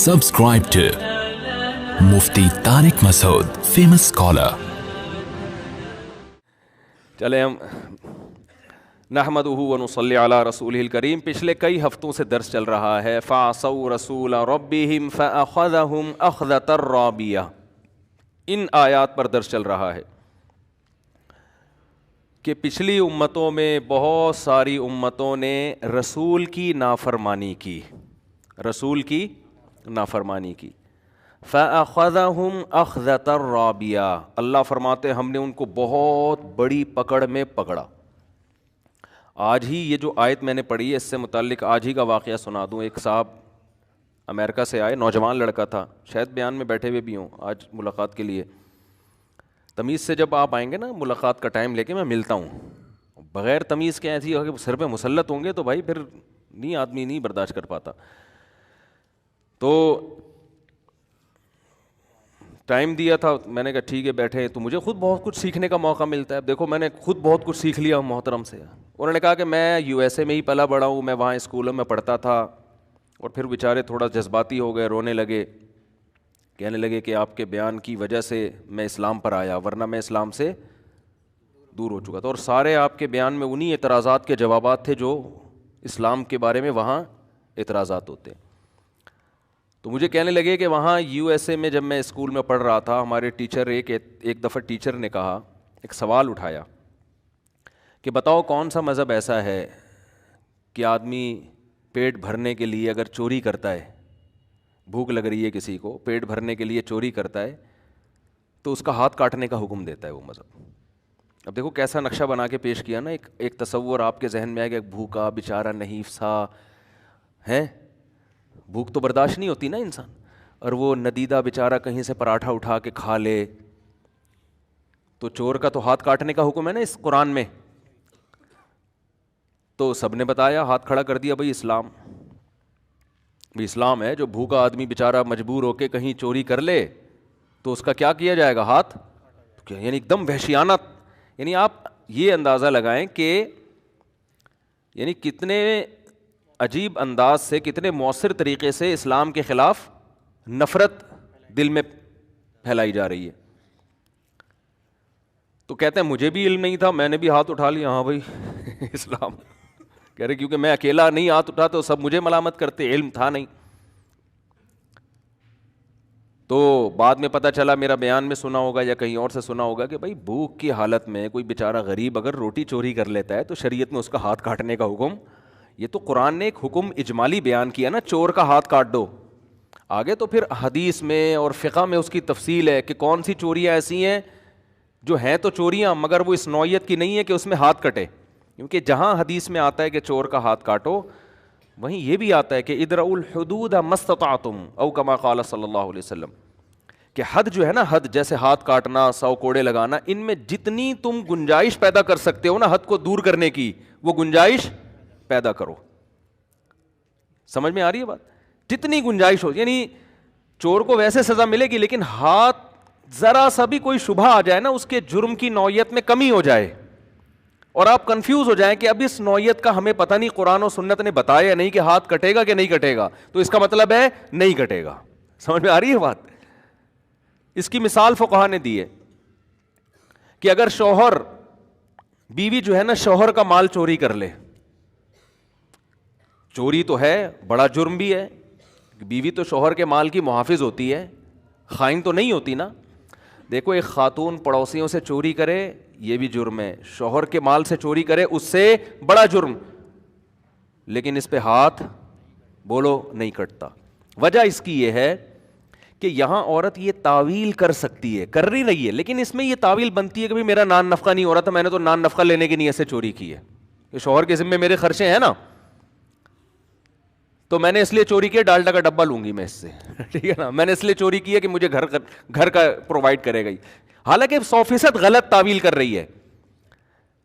Subscribe to Mufti Tariq Masood, famous scholar. چلے ہم نحمدہ و نصلی علی رسولہ الکریم. پچھلے کئی ہفتوں سے درس چل رہا ہے فعصوا رسول ربہم فاخذہم اخذۃ رابیہ. ان آیات پر درس چل رہا ہے کہ پچھلی امتوں میں بہت ساری امتوں نے رسول کی نافرمانی کی، رسول کی نافرمانی کی. فَأَخَذَهُمْ أَخْذَةً رَابِيَةً. اللہ فرماتے ہم نے ان کو بہت بڑی پکڑ میں پکڑا. آج ہی یہ جو آیت میں نے پڑھی ہے اس سے متعلق آج ہی کا واقعہ سنا دوں. ایک صاحب امریکہ سے آئے، نوجوان لڑکا تھا، شاید بیان میں بیٹھے ہوئے بھی ہوں آج ملاقات کے لیے. تمیز سے جب آپ آئیں گے نا ملاقات کا ٹائم لے کے میں ملتا ہوں. بغیر تمیز کے ایسی ہو کہ سر پہ مسلط ہوں گے تو بھائی پھر نہیں، آدمی نہیں برداشت کر پاتا. تو ٹائم دیا تھا، میں نے کہا ٹھیک ہے بیٹھے. تو مجھے خود بہت کچھ سیکھنے کا موقع ملتا ہے. دیکھو میں نے خود بہت کچھ سیکھ لیا محترم سے. انہوں نے کہا کہ میں یو ایس اے میں ہی پلا بڑا ہوں، میں وہاں اسکولوں میں پڑھتا تھا. اور پھر بیچارے تھوڑا جذباتی ہو گئے، رونے لگے، کہنے لگے کہ آپ کے بیان کی وجہ سے میں اسلام پر آیا، ورنہ میں اسلام سے دور ہو چکا تھا. اور سارے آپ کے بیان میں انہی اعتراضات کے جوابات تھے جو اسلام کے بارے میں وہاں اعتراضات ہوتے ہیں. تو مجھے کہنے لگے کہ وہاں یو ایس اے میں جب میں اسکول میں پڑھ رہا تھا، ہمارے ٹیچر ایک دفعہ ٹیچر نے کہا، ایک سوال اٹھایا کہ بتاؤ کون سا مذہب ایسا ہے کہ آدمی پیٹ بھرنے کے لیے اگر چوری کرتا ہے، بھوک لگ رہی ہے کسی کو، پیٹ بھرنے کے لیے چوری کرتا ہے تو اس کا ہاتھ کاٹنے کا حکم دیتا ہے وہ مذہب. اب دیکھو کیسا نقشہ بنا کے پیش کیا نا. ایک تصور آپ کے ذہن میں آئے گا، ایک بھوکا بیچارہ نحیف سا ہے، بھوک تو برداشت نہیں ہوتی نا انسان، اور وہ ندیدہ بیچارہ کہیں سے پراٹھا اٹھا کے کھا لے. تو چور کا تو ہاتھ کاٹنے کا حکم ہے نا اس قرآن میں. تو سب نے بتایا، ہاتھ کھڑا کر دیا، بھائی اسلام، بھی اسلام ہے جو بھوکا آدمی بیچارہ مجبور ہو کے کہیں چوری کر لے تو اس کا کیا کیا جائے گا، ہاتھ. یعنی ایک دم وحشیانہ. یعنی آپ یہ اندازہ لگائیں کہ یعنی کتنے عجیب انداز سے، کتنے مؤثر طریقے سے اسلام کے خلاف نفرت دل میں پھیلائی جا رہی ہے. تو کہتے ہیں مجھے بھی علم نہیں تھا، میں نے بھی ہاتھ اٹھا لیا. ہاں بھائی اسلام کہہ رہے کیونکہ میں اکیلا نہیں ہاتھ اٹھا تو سب مجھے ملامت کرتے، علم تھا نہیں. تو بعد میں پتہ چلا، میرا بیان میں سنا ہوگا یا کہیں اور سے سنا ہوگا کہ بھائی بھوک کی حالت میں کوئی بیچارہ غریب اگر روٹی چوری کر لیتا ہے تو شریعت میں اس کا ہاتھ کاٹنے کا حکم. یہ تو قرآن نے ایک حکم اجمالی بیان کیا نا، چور کا ہاتھ کاٹ دو. آگے تو پھر حدیث میں اور فقہ میں اس کی تفصیل ہے کہ کون سی چوریاں ایسی ہیں جو ہیں تو چوریاں مگر وہ اس نوعیت کی نہیں ہے کہ اس میں ہاتھ کٹے. کیونکہ جہاں حدیث میں آتا ہے کہ چور کا ہاتھ کاٹو، وہیں یہ بھی آتا ہے کہ ادرؤوا الحدود ما استطعتم او کما قال صلی اللہ علیہ وسلم، کہ حد جو ہے نا، حد جیسے ہاتھ کاٹنا، 100 کوڑے لگانا، ان میں جتنی تم گنجائش پیدا کر سکتے ہو نا حد کو دور کرنے کی، وہ گنجائش پیدا کرو. سمجھ میں آ رہی ہے بات؟ جتنی گنجائش ہو. یعنی چور کو ویسے سزا ملے گی لیکن ہاتھ ذرا سا بھی کوئی شبہ آ جائے نا، اس کے جرم کی نوعیت میں کمی ہو جائے اور آپ کنفیوز ہو جائیں کہ اب اس نوعیت کا ہمیں پتہ نہیں قرآن و سنت نے بتایا نہیں کہ ہاتھ کٹے گا کہ نہیں کٹے گا، تو اس کا مطلب ہے نہیں کٹے گا. سمجھ میں آ رہی ہے بات؟ اس کی مثال فقہا نے دی ہے کہ اگر شوہر، بیوی جو ہے نا شوہر کا مال چوری کر لے، چوری تو ہے، بڑا جرم بھی ہے. بیوی تو شوہر کے مال کی محافظ ہوتی ہے، خائن تو نہیں ہوتی نا. دیکھو ایک خاتون پڑوسیوں سے چوری کرے یہ بھی جرم ہے، شوہر کے مال سے چوری کرے اس سے بڑا جرم، لیکن اس پہ ہاتھ بولو نہیں کٹتا. وجہ اس کی یہ ہے کہ یہاں عورت یہ تعویل کر سکتی ہے، کر رہی ہے، لیکن اس میں یہ تعویل بنتی ہے کہ میرا نان نفقہ نہیں ہو رہا تھا، میں نے تو نان نفقہ لینے کی نیت سے چوری کی ہے، کہ شوہر کے ذمے میرے خرچے ہیں نا، تو میں نے اس لیے چوری کیا، ڈالڈا کا ڈبہ لوں گی میں اس سے، ٹھیک ہے نا، میں نے اس لیے چوری کی ہے کہ مجھے گھر کا پرووائڈ کرے گا. حالانکہ 100% غلط تعویل کر رہی ہے.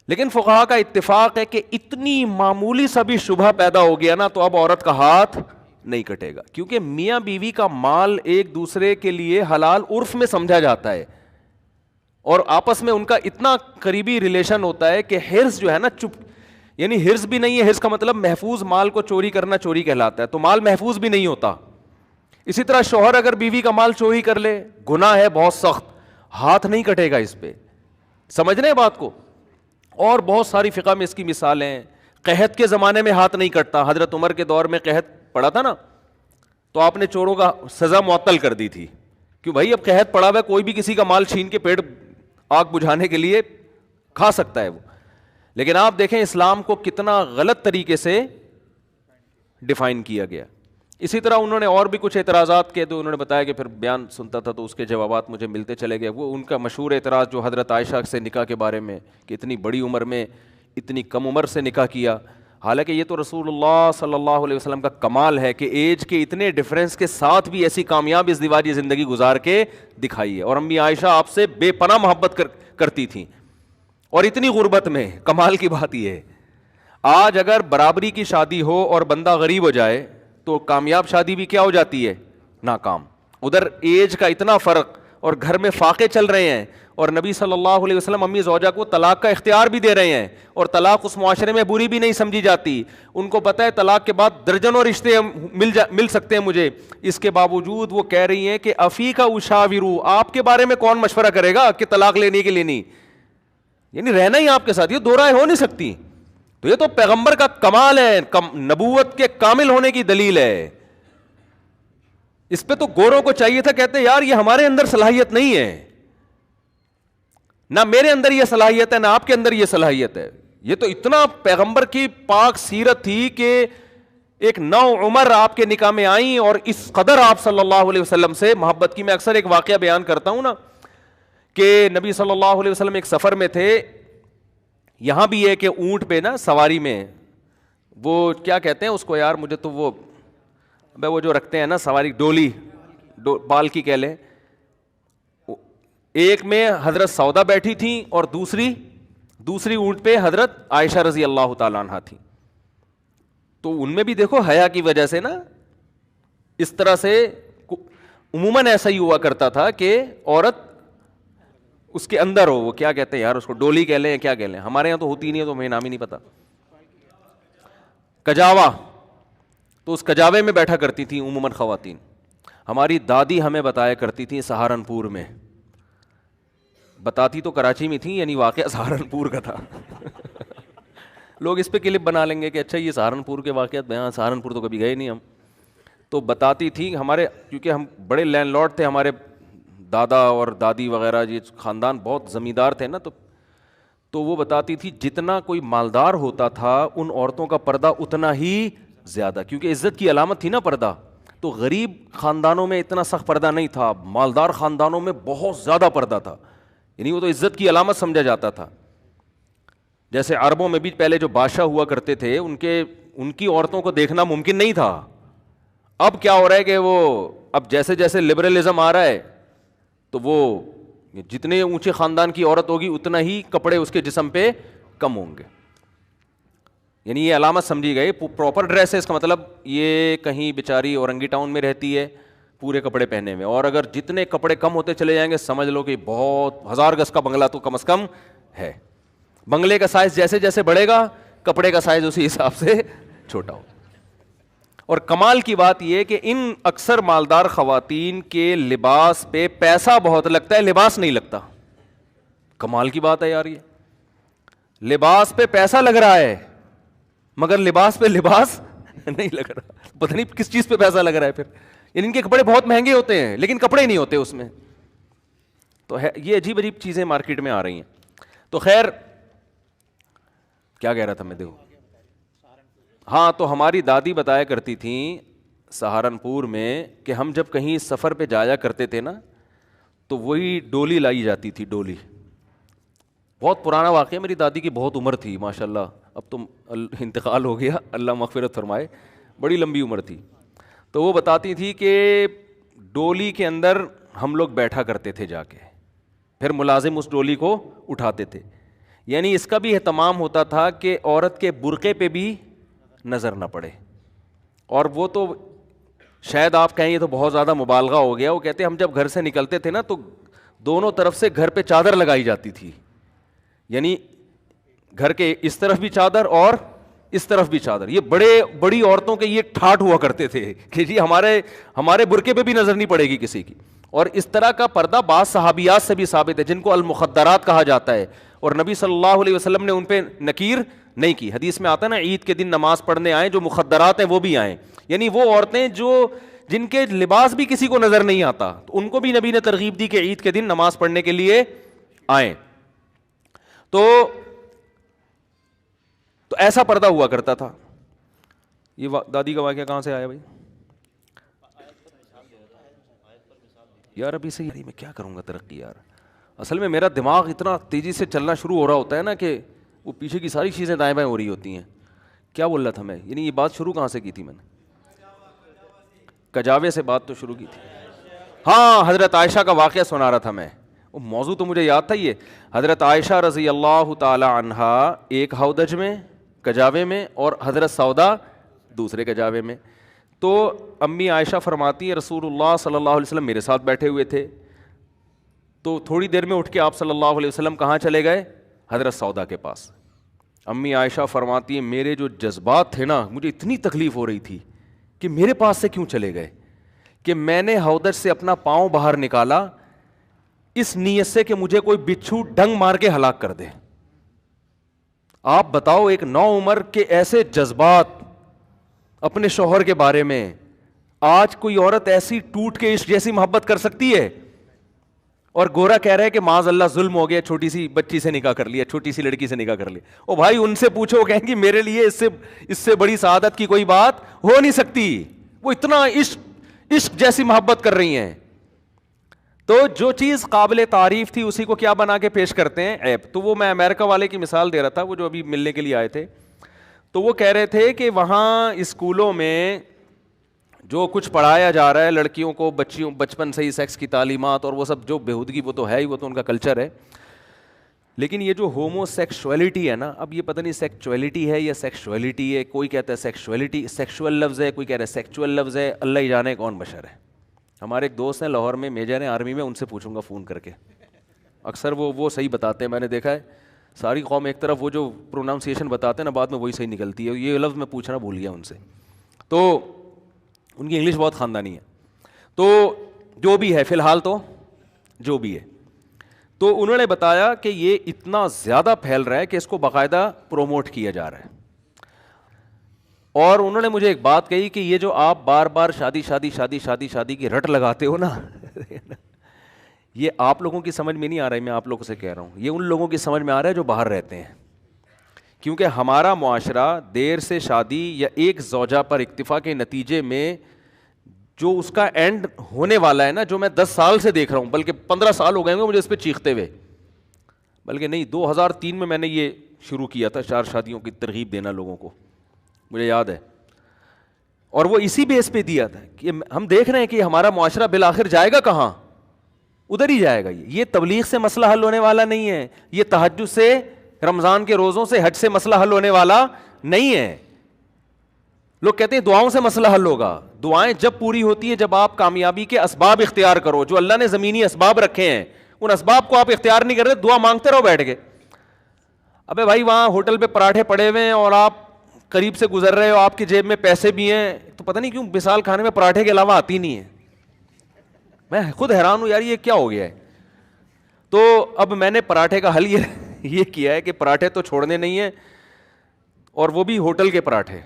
لیکن فقہا کا اتفاق ہے کہ اتنی معمولی سا بھی شبہ پیدا ہو گیا نا تو اب عورت کا ہاتھ نہیں کٹے گا، کیونکہ میاں بیوی کا مال ایک دوسرے کے لیے حلال عرف میں سمجھا جاتا ہے اور آپس میں ان کا اتنا قریبی ریلیشن ہوتا ہے کہ حرص جو ہے نا یعنی حرص بھی نہیں ہے. حرص کا مطلب محفوظ مال کو چوری کرنا چوری کہلاتا ہے، تو مال محفوظ بھی نہیں ہوتا. اسی طرح شوہر اگر بیوی کا مال چوری کر لے، گناہ ہے بہت سخت، ہاتھ نہیں کٹے گا اس پہ، سمجھ رہے ہیں بات کو. اور بہت ساری فقہ میں اس کی مثالیں ہیں. قحط کے زمانے میں ہاتھ نہیں کٹتا، حضرت عمر کے دور میں قحط پڑا تھا نا، تو آپ نے چوروں کا سزا معطل کر دی تھی. کیوں بھائی، اب قحط پڑا ہوا ہے، کوئی بھی کسی کا مال چھین کے پیٹ آگ بجھانے کے لیے کھا سکتا ہے وہ. لیکن آپ دیکھیں اسلام کو کتنا غلط طریقے سے ڈیفائن کیا گیا. اسی طرح انہوں نے اور بھی کچھ اعتراضات کیے، تو انہوں نے بتایا کہ پھر بیان سنتا تھا تو اس کے جوابات مجھے ملتے چلے گئے. وہ ان کا مشہور اعتراض جو حضرت عائشہ سے نکاح کے بارے میں، کہ اتنی بڑی عمر میں اتنی کم عمر سے نکاح کیا. حالانکہ یہ تو رسول اللہ صلی اللہ علیہ وسلم کا کمال ہے کہ ایج کے اتنے ڈفرینس کے ساتھ بھی ایسی کامیاب ازدواجی زندگی گزار کے دکھائی ہے. اور امی عائشہ آپ سے بے پناہ محبت کرتی تھیں، اور اتنی غربت میں. کمال کی بات یہ ہے، آج اگر برابری کی شادی ہو اور بندہ غریب ہو جائے تو کامیاب شادی بھی کیا ہو جاتی ہے؟ ناکام. ادھر ایج کا اتنا فرق اور گھر میں فاقے چل رہے ہیں، اور نبی صلی اللہ علیہ وسلم امی زوجہ کو طلاق کا اختیار بھی دے رہے ہیں، اور طلاق اس معاشرے میں بری بھی نہیں سمجھی جاتی. ان کو پتہ ہے طلاق کے بعد درجنوں رشتے مل سکتے ہیں مجھے. اس کے باوجود وہ کہہ رہی ہیں کہ افیک اشاورو، آپ کے بارے میں کون مشورہ کرے گا کہ طلاق لینے کے لیے نہیں، یعنی رہنا ہی آپ کے ساتھ، یہ دو رائے ہو نہیں سکتی. تو یہ تو پیغمبر کا کمال ہے، نبوت کے کامل ہونے کی دلیل ہے. اس پہ تو گوروں کو چاہیے تھا، کہتے یار یہ ہمارے اندر صلاحیت نہیں ہے، نہ میرے اندر یہ صلاحیت ہے، نہ آپ کے اندر یہ صلاحیت ہے. یہ تو اتنا پیغمبر کی پاک سیرت تھی کہ ایک نو عمر آپ کے نکاح میں آئیں، اور اس قدر آپ صلی اللہ علیہ وسلم سے محبت کی. میں اکثر ایک واقعہ بیان کرتا ہوں نا، کہ نبی صلی اللہ علیہ وسلم ایک سفر میں تھے. یہاں بھی ہے کہ اونٹ پہ نا سواری میں، وہ کیا کہتے ہیں اس کو یار، مجھے تو وہ جو رکھتے ہیں نا سواری، ڈولی، پالکی کہہ لیں. ایک میں حضرت سودا بیٹھی تھیں اور دوسری اونٹ پہ حضرت عائشہ رضی اللہ تعالیٰ عنہا تھیں. تو ان میں بھی دیکھو حیا کی وجہ سے نا، اس طرح سے عموماً ایسا ہی ہوا کرتا تھا کہ عورت اس کے اندر ہو، وہ کیا کہتے ہیں یار اس کو، ڈولی کہہ لیں کیا کہہ لیں، ہمارے یہاں تو ہوتی نہیں ہے تو مجھے نام ہی نہیں پتا. کجاوا، تو اس کجاوے میں بیٹھا کرتی تھیں عموماً خواتین. ہماری دادی ہمیں بتایا کرتی تھیں سہارنپور میں، بتاتی تو کراچی میں تھیں، یعنی واقعہ سہارنپور کا تھا. لوگ اس پہ کلپ بنا لیں گے کہ اچھا یہ سہارنپور کے واقعات بیان، سہارنپور تو کبھی گئے نہیں ہم. تو بتاتی تھی ہمارے، کیونکہ ہم بڑے لینڈ لارڈ تھے، ہمارے دادا اور دادی وغیرہ، یہ خاندان بہت زمیندار تھے نا. تو وہ بتاتی تھی جتنا کوئی مالدار ہوتا تھا ان عورتوں کا پردہ اتنا ہی زیادہ، کیونکہ عزت کی علامت تھی نا پردہ. تو غریب خاندانوں میں اتنا سخت پردہ نہیں تھا، مالدار خاندانوں میں بہت زیادہ پردہ تھا، یعنی وہ تو عزت کی علامت سمجھا جاتا تھا. جیسے عربوں میں بھی پہلے جو بادشاہ ہوا کرتے تھے ان کی عورتوں کو دیکھنا ممکن نہیں تھا. اب کیا ہو رہا ہے کہ وہ اب جیسے جیسے لبرلزم آ رہا ہے تو وہ جتنے اونچے خاندان کی عورت ہوگی اتنا ہی کپڑے اس کے جسم پہ کم ہوں گے، یعنی یہ علامت سمجھی گئی. پراپر ڈریس ہے، اس کا مطلب یہ کہیں بیچاری اورنگی ٹاؤن میں رہتی ہے پورے کپڑے پہنے میں، اور اگر جتنے کپڑے کم ہوتے چلے جائیں گے سمجھ لو کہ بہت 1000 گز کا بنگلہ تو کم از کم ہے. بنگلے کا سائز جیسے جیسے بڑھے گا کپڑے کا سائز اسی حساب سے چھوٹا ہو. اور کمال کی بات یہ کہ ان اکثر مالدار خواتین کے لباس پہ پیسہ بہت لگتا ہے، لباس نہیں لگتا. کمال کی بات ہے یار، یہ لباس پہ پیسہ لگ رہا ہے مگر لباس پہ لباس نہیں لگ رہا. پتہ نہیں کس چیز پہ پیسہ لگ رہا ہے پھر. یعنی ان کے کپڑے بہت مہنگے ہوتے ہیں لیکن کپڑے نہیں ہوتے اس میں. تو یہ عجیب عجیب چیزیں مارکیٹ میں آ رہی ہیں. تو خیر کیا کہہ رہا تھا میں، دیکھو ہاں، تو ہماری دادی بتایا کرتی تھیں سہارنپور میں کہ ہم جب کہیں سفر پہ جایا کرتے تھے نا تو وہی ڈولی لائی جاتی تھی. ڈولی بہت پرانا واقعہ، میری دادی کی بہت عمر تھی ماشاءاللہ، اب تو انتقال ہو گیا، اللہ مغفرت فرمائے، بڑی لمبی عمر تھی. تو وہ بتاتی تھی کہ ڈولی کے اندر ہم لوگ بیٹھا کرتے تھے جا کے، پھر ملازم اس ڈولی کو اٹھاتے تھے. یعنی اس کا بھی اہتمام ہوتا تھا کہ عورت کے برقعے پہ بھی نظر نہ پڑے. اور وہ تو شاید آپ کہیں یہ تو بہت زیادہ مبالغہ ہو گیا، وہ کہتے ہم جب گھر سے نکلتے تھے نا تو دونوں طرف سے گھر پہ چادر لگائی جاتی تھی، یعنی گھر کے اس طرف بھی چادر اور اس طرف بھی چادر. یہ بڑی عورتوں کے یہ ٹھاٹ ہوا کرتے تھے کہ جی ہمارے برقعے پہ بھی نظر نہیں پڑے گی کسی کی. اور اس طرح کا پردہ بعض صحابیات سے بھی ثابت ہے جن کو المخدرات کہا جاتا ہے, اور نبی صلی اللہ علیہ وسلم نے ان پہ نکیر نہیں کی. حدیث میں آتا ہے نا, عید کے دن نماز پڑھنے آئیں جو مخدرات ہیں وہ بھی آئیں, یعنی وہ عورتیں جن کے لباس بھی کسی کو نظر نہیں آتا, تو ان کو بھی نبی نے ترغیب دی کہ عید کے دن نماز پڑھنے کے لیے آئیں. تو ایسا پردہ ہوا کرتا تھا. یہ دادی کا واقعہ کہاں سے آیا بھائی؟ یار ابھی سے میں کیا کروں گا ترقی یار. اصل میں میرا دماغ اتنا تیزی سے چلنا شروع ہو رہا ہوتا ہے نا کہ وہ پیچھے کی ساری چیزیں دائیں بائیں ہو رہی ہوتی ہیں. کیا بول رہا تھا میں, یعنی یہ بات شروع کہاں سے کی تھی میں نے؟ کجاوے سے بات تو شروع کی تھی. ہاں, حضرت عائشہ کا واقعہ سنا رہا تھا میں. وہ موضوع تو مجھے یاد تھا. یہ حضرت عائشہ رضی اللہ تعالی عنہا ایک ہودج میں کجاوے میں اور حضرت سودا دوسرے کجاوے میں. تو امی عائشہ فرماتی ہیں رسول اللہ صلی اللہ علیہ وسلم میرے ساتھ بیٹھے ہوئے تھے, تو تھوڑی دیر میں اٹھ کے آپ صلی اللہ علیہ وسلم کہاں چلے گئے؟ حضرت سودا کے پاس. امی عائشہ فرماتی ہیں میرے جو جذبات تھے نا, مجھے اتنی تکلیف ہو رہی تھی کہ میرے پاس سے کیوں چلے گئے, کہ میں نے ہودج سے اپنا پاؤں باہر نکالا اس نیت سے کہ مجھے کوئی بچھو ڈنگ مار کے ہلاک کر دے. آپ بتاؤ ایک نو عمر کے ایسے جذبات اپنے شوہر کے بارے میں, آج کوئی عورت ایسی ٹوٹ کے عشق جیسی محبت کر سکتی ہے؟ اور گورا کہہ رہا ہے کہ معاذ اللہ ظلم ہو گیا, چھوٹی سی بچی سے نکاح کر لیا, چھوٹی سی لڑکی سے نکاح کر لیا. او بھائی ان سے پوچھو, کہیں گی میرے لیے اس سے بڑی سعادت کی کوئی بات ہو نہیں سکتی. وہ اتنا عشق جیسی محبت کر رہی ہیں. تو جو چیز قابل تعریف تھی اسی کو کیا بنا کے پیش کرتے ہیں؟ عیب. تو وہ میں امریکہ والے کی مثال دے رہا تھا, وہ جو ابھی ملنے کے لیے آئے تھے. تو وہ کہہ رہے تھے کہ وہاں اسکولوں میں جو کچھ پڑھایا جا رہا ہے لڑکیوں کو, بچپن سے ہی سیکس کی تعلیمات اور وہ سب جو بےہودگی, وہ تو ہے ہی, وہ تو ان کا کلچر ہے. لیکن یہ جو ہومو سیکشولیٹی ہے نا, اب یہ پتہ نہیں سیکچولیٹی ہے یا سیکشولیٹی ہے, کوئی کہتا ہے سیکشولیٹی, سیکشول لفظ ہے, کوئی کہہ رہا ہے سیکچول لفظ ہے, اللہ ہی جانے کون بشر ہے. ہمارے ایک دوست ہیں لاہور میں, میجر ہیں آرمی میں, ان سے پوچھوں گا فون کر کے, اکثر وہ صحیح بتاتے ہیں. میں نے دیکھا ہے ساری قوم ایک طرف وہ جو پروناؤنسیشن بتاتے ہیں نا, بعد میں وہی صحیح نکلتی ہے. یہ لفظ میں پوچھنا بھول گیا ان سے, تو ان کی انگلش بہت خاندانی ہے. تو جو بھی ہے فی الحال, تو جو بھی ہے, تو انہوں نے بتایا کہ یہ اتنا زیادہ پھیل رہا ہے کہ اس کو باقاعدہ پروموٹ کیا جا رہا ہے. اور انہوں نے مجھے ایک بات کہی کہ یہ جو آپ بار بار شادی کی رٹ لگاتے ہو نا, یہ آپ لوگوں کی سمجھ میں نہیں آ رہا ہے. میں آپ لوگوں سے کہہ رہا ہوں, یہ ان لوگوں کی سمجھ میں آ رہا ہے جو باہر رہتے ہیں. کیونکہ ہمارا معاشرہ دیر سے شادی یا ایک زوجہ پر اکتفا کے نتیجے میں جو اس کا اینڈ ہونے والا ہے نا, جو میں 10 سال سے دیکھ رہا ہوں, بلکہ 15 سال ہو گئے ہوں مجھے اس پہ چیختے ہوئے, بلکہ نہیں 2003 میں نے یہ شروع کیا تھا 4 شادیوں کی ترغیب دینا لوگوں کو, مجھے یاد ہے. اور وہ اسی بیس پہ دیا تھا کہ ہم دیکھ رہے ہیں کہ ہمارا معاشرہ بالآخر جائے گا کہاں, ادھر ہی جائے گا. یہ تبلیغ سے مسئلہ حل ہونے والا نہیں ہے, یہ تہجد سے, رمضان کے روزوں سے, حج سے مسئلہ حل ہونے والا نہیں ہے. لوگ کہتے ہیں دعاؤں سے مسئلہ حل ہوگا. دعائیں جب پوری ہوتی ہیں جب آپ کامیابی کے اسباب اختیار کرو, جو اللہ نے زمینی اسباب رکھے ہیں ان اسباب کو آپ اختیار نہیں کر رہے, دعا مانگتے رہو بیٹھ کے. ابے بھائی وہاں ہوٹل پہ پراٹھے پڑے ہوئے ہیں اور آپ قریب سے گزر رہے ہو, آپ کی جیب میں پیسے بھی ہیں, تو پتہ نہیں کیوں مثال کھانے میں پراٹھے کے علاوہ آتی نہیں ہے. میں خود حیران ہوں یار یہ کیا ہو گیا ہے. تو اب میں نے پراٹھے کا حل یہ کیا ہے کہ پراٹھے تو چھوڑنے نہیں ہیں, اور وہ بھی ہوٹل کے پراٹھے.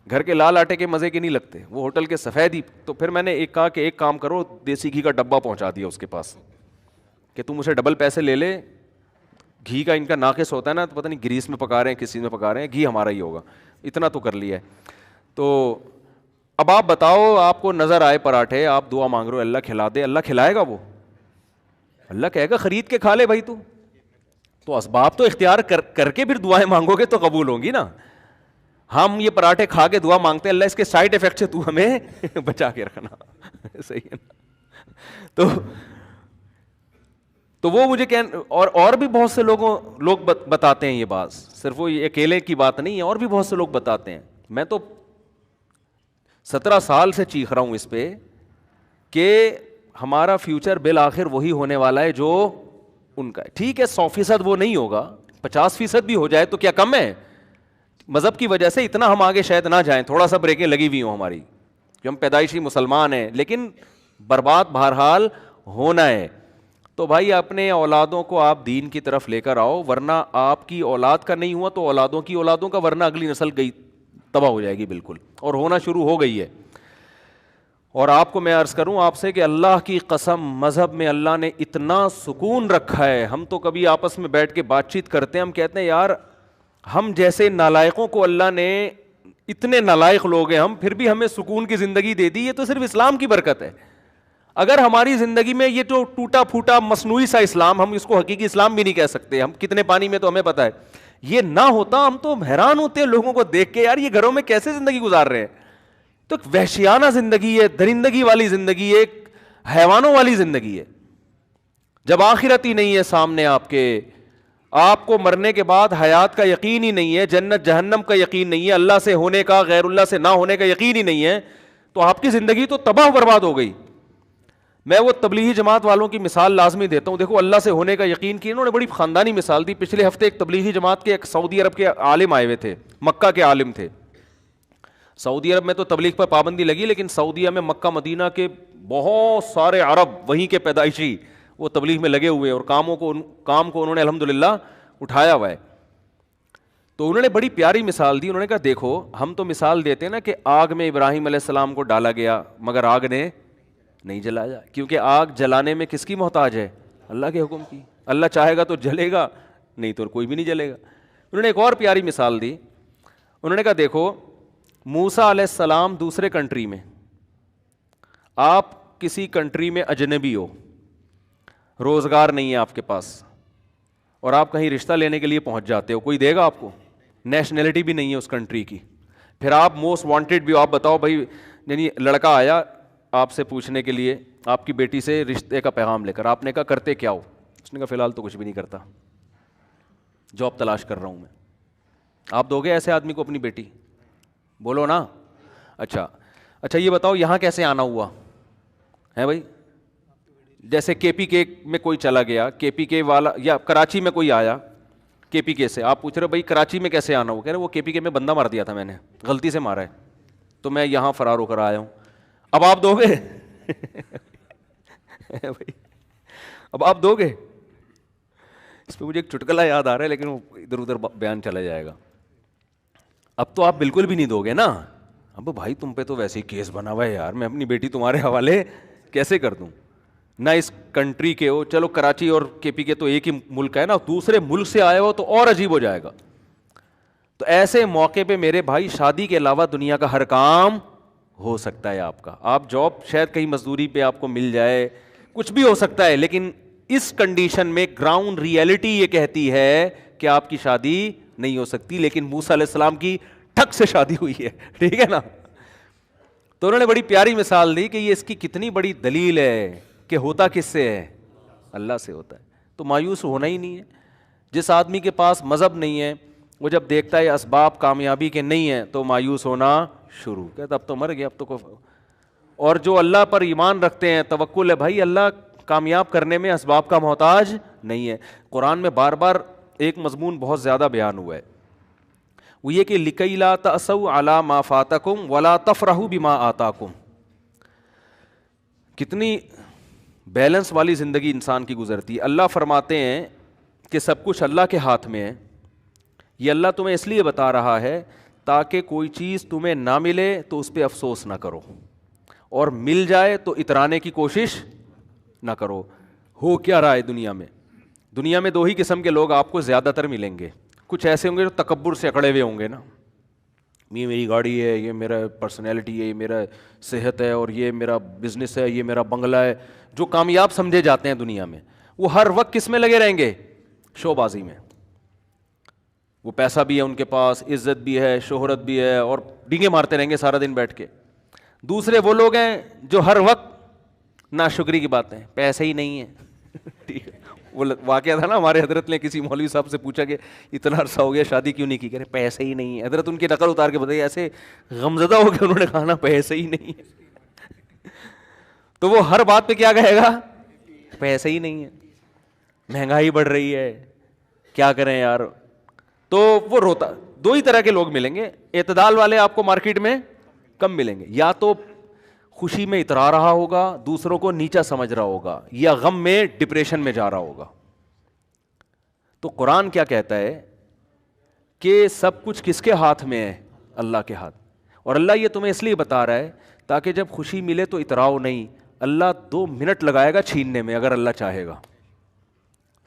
گھر کے لال آٹے کے مزے کے نہیں لگتے, وہ ہوٹل کے سفید ہی. تو پھر میں نے کہا کہ ایک کام کرو, دیسی گھی کا ڈبہ پہنچا دیا اس کے پاس کہ تم اسے ڈبل پیسے لے لے. گھی کا ان کا ناقص ہوتا ہے نا, تو پتہ نہیں گریس میں پکا رہے ہیں کس چیز میں پکا رہے ہیں, گھی ہمارا ہی ہوگا, اتنا تو کر لیا ہے. تو اب آپ بتاؤ, آپ کو نظر آئے پراٹھے, آپ دعا مانگ رہے ہو اللہ کھلا دے, اللہ کھلائے گا؟ وہ اللہ کہے گا خرید کے کھا لے بھائی. تو اسباب تو اختیار کر کے پھر دعائیں مانگو گے تو قبول ہوں گی نا. ہم یہ پراٹھے کھا کے دعا مانگتے ہیں اللہ اس کے سائڈ افیکٹ سے تو ہمیں بچا کے رکھنا. صحیح ہے نا. تو وہ مجھے اور بھی بہت سے لوگ بتاتے ہیں یہ بات, صرف وہ اکیلے کی بات نہیں ہے, اور بھی بہت سے لوگ بتاتے ہیں. میں تو 17 سال سے چیخ رہا ہوں اس پہ کہ ہمارا فیوچر بالآخر وہی ہونے والا ہے جو ان کا ہے. ٹھیک ہے 100% وہ نہیں ہوگا, 50% بھی ہو جائے تو کیا کم ہے. مذہب کی وجہ سے اتنا ہم آگے شاید نہ جائیں, تھوڑا سا بریکیں لگی ہوئی ہوں ہماری کہ ہم پیدائشی مسلمان ہیں, لیکن برباد بہرحال ہونا ہے. تو بھائی اپنے اولادوں کو آپ دین کی طرف لے کر آؤ, ورنہ آپ کی اولاد کا نہیں ہوا تو اولادوں کی اولادوں کا, ورنہ اگلی نسل گئی تباہ ہو جائے گی بالکل, اور ہونا شروع ہو گئی ہے. اور آپ کو میں عرض کروں آپ سے کہ اللہ کی قسم مذہب میں اللہ نے اتنا سکون رکھا ہے. ہم تو کبھی آپس میں بیٹھ کے بات چیت کرتے ہیں, ہم کہتے ہیں یار ہم جیسے نالائقوں کو اللہ نے, اتنے نالائق لوگ ہیں ہم, پھر بھی ہمیں سکون کی زندگی دے دی, یہ تو صرف اسلام کی برکت ہے. اگر ہماری زندگی میں یہ جو ٹوٹا پھوٹا مصنوعی سا اسلام, ہم اس کو حقیقی اسلام بھی نہیں کہہ سکتے, ہم کتنے پانی میں تو ہمیں پتہ ہے, یہ نہ ہوتا ہم تو حیران ہوتے ہیں لوگوں کو دیکھ کے, یار یہ گھروں میں کیسے زندگی گزار رہے ہیں. تو وحشیانہ زندگی ہے, درندگی والی زندگی ہے, حیوانوں والی زندگی ہے. جب آخرت ہی نہیں ہے سامنے آپ کے, آپ کو مرنے کے بعد حیات کا یقین ہی نہیں ہے, جنت جہنم کا یقین نہیں ہے, اللہ سے ہونے کا غیر اللہ سے نہ ہونے کا یقین ہی نہیں ہے, تو آپ کی زندگی تو تباہ برباد ہو گئی. میں وہ تبلیغی جماعت والوں کی مثال لازمی دیتا ہوں. دیکھو اللہ سے ہونے کا یقین کی انہوں نے بڑی خاندانی مثال دی. پچھلے ہفتے ایک تبلیغی جماعت کے ایک سعودی عرب کے عالم آئے ہوئے تھے, مکہ کے عالم تھے. سعودی عرب میں تو تبلیغ پر پابندی لگی, لیکن سعودیہ میں مکہ مدینہ کے بہت سارے عرب وہیں کے پیدائشی وہ تبلیغ میں لگے ہوئے, اور کام کو انہوں نے الحمدللہ اٹھایا ہوا ہے. تو انہوں نے بڑی پیاری مثال دی. انہوں نے کہا دیکھو ہم تو مثال دیتے ہیں نا کہ آگ میں ابراہیم علیہ السلام کو ڈالا گیا مگر آگ نے نہیں جلایا, کیونکہ آگ جلانے میں کس کی محتاج ہے؟ اللہ کے حکم کی. اللہ چاہے گا تو جلے گا, نہیں تو کوئی بھی نہیں جلے گا. انہوں نے ایک اور پیاری مثال دی. انہوں نے کہا دیکھو موسیٰ علیہ السلام دوسرے کنٹری میں, آپ کسی کنٹری میں اجنبی ہو, روزگار نہیں ہے آپ کے پاس, اور آپ کہیں رشتہ لینے کے لیے پہنچ جاتے ہو, کوئی دے گا آپ کو؟ نیشنلٹی بھی نہیں ہے اس کنٹری کی. پھر آپ موسٹ وانٹیڈ بھی ہو, آپ بتاؤ بھائی, یعنی لڑکا آیا آپ سے پوچھنے کے لیے آپ کی بیٹی سے رشتے کا پیغام لے کر, آپ نے کہا کرتے کیا ہو؟ اس نے کہا فی الحال تو کچھ بھی نہیں کرتا, جاب تلاش کر رہا ہوں میں. آپ دو گے ایسے آدمی کو اپنی بیٹی؟ بولو نا. اچھا یہ بتاؤ یہاں کیسے آنا ہوا ہے بھائی؟ جیسے کے پی کے میں کوئی چلا گیا, کے پی کے والا, یا کراچی میں کوئی آیا کے پی کے سے, آپ پوچھ رہے بھائی کراچی میں کیسے آنا ہوا؟ کہہ رہے وہ کے پی کے میں بندہ مار دیا تھا میں نے, غلطی سے مارا ہے, تو میں یہاں فرار ہو کر آیا ہوں. اب آپ دو گے؟ اب آپ دو گے؟ اس پہ مجھے ایک چٹکلا یاد آ رہا ہے, لیکن وہ ادھر ادھر بیان چلا جائے گا. اب تو آپ بالکل بھی نہیں دو گے نا. اب بھائی تم پہ تو ویسے ہی کیس بنا ہوا ہے یار, میں اپنی بیٹی تمہارے حوالے کیسے کر دوں؟ نہ اس کنٹری کے ہو, چلو کراچی اور کے پی کے تو ایک ہی ملک ہے نا, دوسرے ملک سے آئے ہو تو اور عجیب ہو جائے گا. تو ایسے موقع پہ میرے بھائی شادی کے علاوہ دنیا کا ہر کام ہو سکتا ہے آپ کا. آپ جاب شاید کہیں مزدوری پہ آپ کو مل جائے, کچھ بھی ہو سکتا ہے, لیکن اس کنڈیشن میں گراؤنڈ ریئلٹی یہ کہتی ہے کہ آپ کی شادی نہیں ہو سکتی. لیکن موسیٰ علیہ السلام کی ٹھک سے شادی ہوئی ہے, ٹھیک ہے نا. تو انہوں نے بڑی پیاری مثال دی کہ یہ اس کی کتنی بڑی دلیل ہے کہ ہوتا کس سے ہے؟ اللہ سے ہوتا ہے. تو مایوس ہونا ہی نہیں ہے. جس آدمی کے پاس مذہب نہیں ہے وہ جب دیکھتا ہے اسباب کامیابی کے نہیں ہیں تو مایوس ہونا شروع, کہتا اب تو مر گیا, اب تو اور جو اللہ پر ایمان رکھتے ہیں, توکل ہے بھائی, اللہ کامیاب کرنے میں اسباب کا محتاج نہیں ہے. قرآن میں بار بار ایک مضمون بہت زیادہ بیان ہوا ہے, وہ یہ کہ لکی لا تأسوا علی ما فاتکم ولا تفرحوا بما آتاکم. کتنی بیلنس والی زندگی انسان کی گزرتی ہے. اللہ فرماتے ہیں کہ سب کچھ اللہ کے ہاتھ میں ہے. یہ اللہ تمہیں اس لیے بتا رہا ہے تاکہ کوئی چیز تمہیں نہ ملے تو اس پہ افسوس نہ کرو, اور مل جائے تو اترانے کی کوشش نہ کرو. ہو کیا رہا ہے دنیا میں؟ دنیا میں دو ہی قسم کے لوگ آپ کو زیادہ تر ملیں گے. کچھ ایسے ہوں گے جو تکبر سے اکڑے ہوئے ہوں گے نا, یہ میری گاڑی ہے, یہ میرا پرسنالٹی ہے, یہ میرا صحت ہے, اور یہ میرا بزنس ہے, یہ میرا بنگلہ ہے. جو کامیاب سمجھے جاتے ہیں دنیا میں, وہ ہر وقت کس میں لگے رہیں گے؟ شو بازی میں. وہ پیسہ بھی ہے ان کے پاس, عزت بھی ہے, شہرت بھی ہے, اور ڈینگے مارتے رہیں گے سارا دن بیٹھ کے. دوسرے وہ لوگ ہیں جو ہر وقت ناشکری کی باتیں, پیسے ہی نہیں ہے. ٹھیک ہے, وہ واقعہ تھا نا ہمارے حضرت نے کسی مولوی صاحب سے پوچھا کہ اتنا عرصہ ہو گیا شادی کیوں نہیں کی؟ کہہ رہے پیسے ہی نہیں ہے. حضرت ان کی نقل اتار کے بتائیے, ایسے غمزدہ ہو کے انہوں نے کہا نا پیسے ہی نہیں ہے. تو وہ ہر بات پہ کیا کہے گا؟ پیسے ہی نہیں ہے, مہنگائی بڑھ رہی ہے, کیا کریں یار. تو وہ روتا, دو ہی طرح کے لوگ ملیں گے. اعتدال والے آپ کو مارکیٹ میں کم ملیں گے, یا تو خوشی میں اترا رہا ہوگا, دوسروں کو نیچا سمجھ رہا ہوگا, یا غم میں ڈپریشن میں جا رہا ہوگا. تو قرآن کیا کہتا ہے کہ سب کچھ کس کے ہاتھ میں ہے؟ اللہ کے ہاتھ. اور اللہ یہ تمہیں اس لیے بتا رہا ہے تاکہ جب خوشی ملے تو اتراؤ نہیں. اللہ 2 منٹ لگائے گا چھیننے میں اگر اللہ چاہے گا,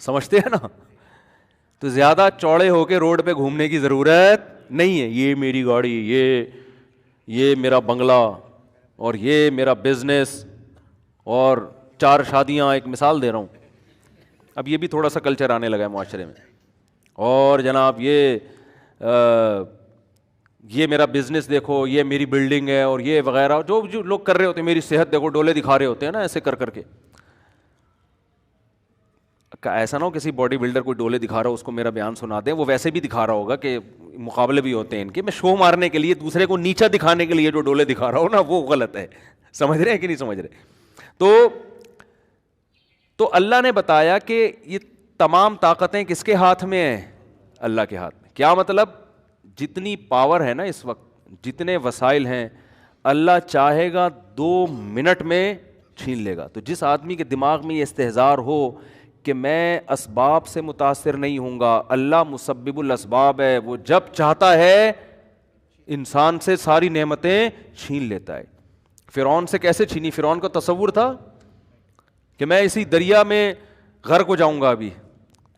سمجھتے ہیں نا. تو زیادہ چوڑے ہو کے روڈ پہ گھومنے کی ضرورت نہیں ہے. یہ میری گاڑی, یہ میرا بنگلہ, اور یہ میرا بزنس, اور 4 شادیاں, ایک مثال دے رہا ہوں. اب یہ بھی تھوڑا سا کلچر آنے لگا ہے معاشرے میں. اور جناب یہ میرا بزنس دیکھو, یہ میری بلڈنگ ہے, اور یہ وغیرہ جو لوگ کر رہے ہوتے ہیں. میری صحت دیکھو, ڈولے دکھا رہے ہوتے ہیں نا ایسے کر کے. ایسا نہ ہو کسی باڈی بلڈر کوئی ڈولے دکھا رہا ہو اس کو میرا بیان سنا دیں, وہ ویسے بھی دکھا رہا ہوگا کہ مقابلے بھی ہوتے ہیں ان کے. میں شو مارنے کے لیے, دوسرے کو نیچا دکھانے کے لیے جو ڈولے دکھا رہا ہوں نا, وہ غلط ہے. سمجھ رہے ہیں کہ نہیں سمجھ رہے؟ تو اللہ نے بتایا کہ یہ تمام طاقتیں کس کے ہاتھ میں ہیں؟ اللہ کے ہاتھ میں. کیا مطلب؟ جتنی پاور ہے نا اس وقت, جتنے وسائل ہیں, اللہ چاہے گا 2 منٹ میں چھین لے گا. تو جس آدمی کے دماغ میں یہ استحضار ہو کہ میں اسباب سے متاثر نہیں ہوں گا, اللہ مسبب الاسباب ہے, وہ جب چاہتا ہے انسان سے ساری نعمتیں چھین لیتا ہے. فرعون سے کیسے چھینی؟ فرعون کو تصور تھا کہ میں اسی دریا میں غرق ہو جاؤں گا, ابھی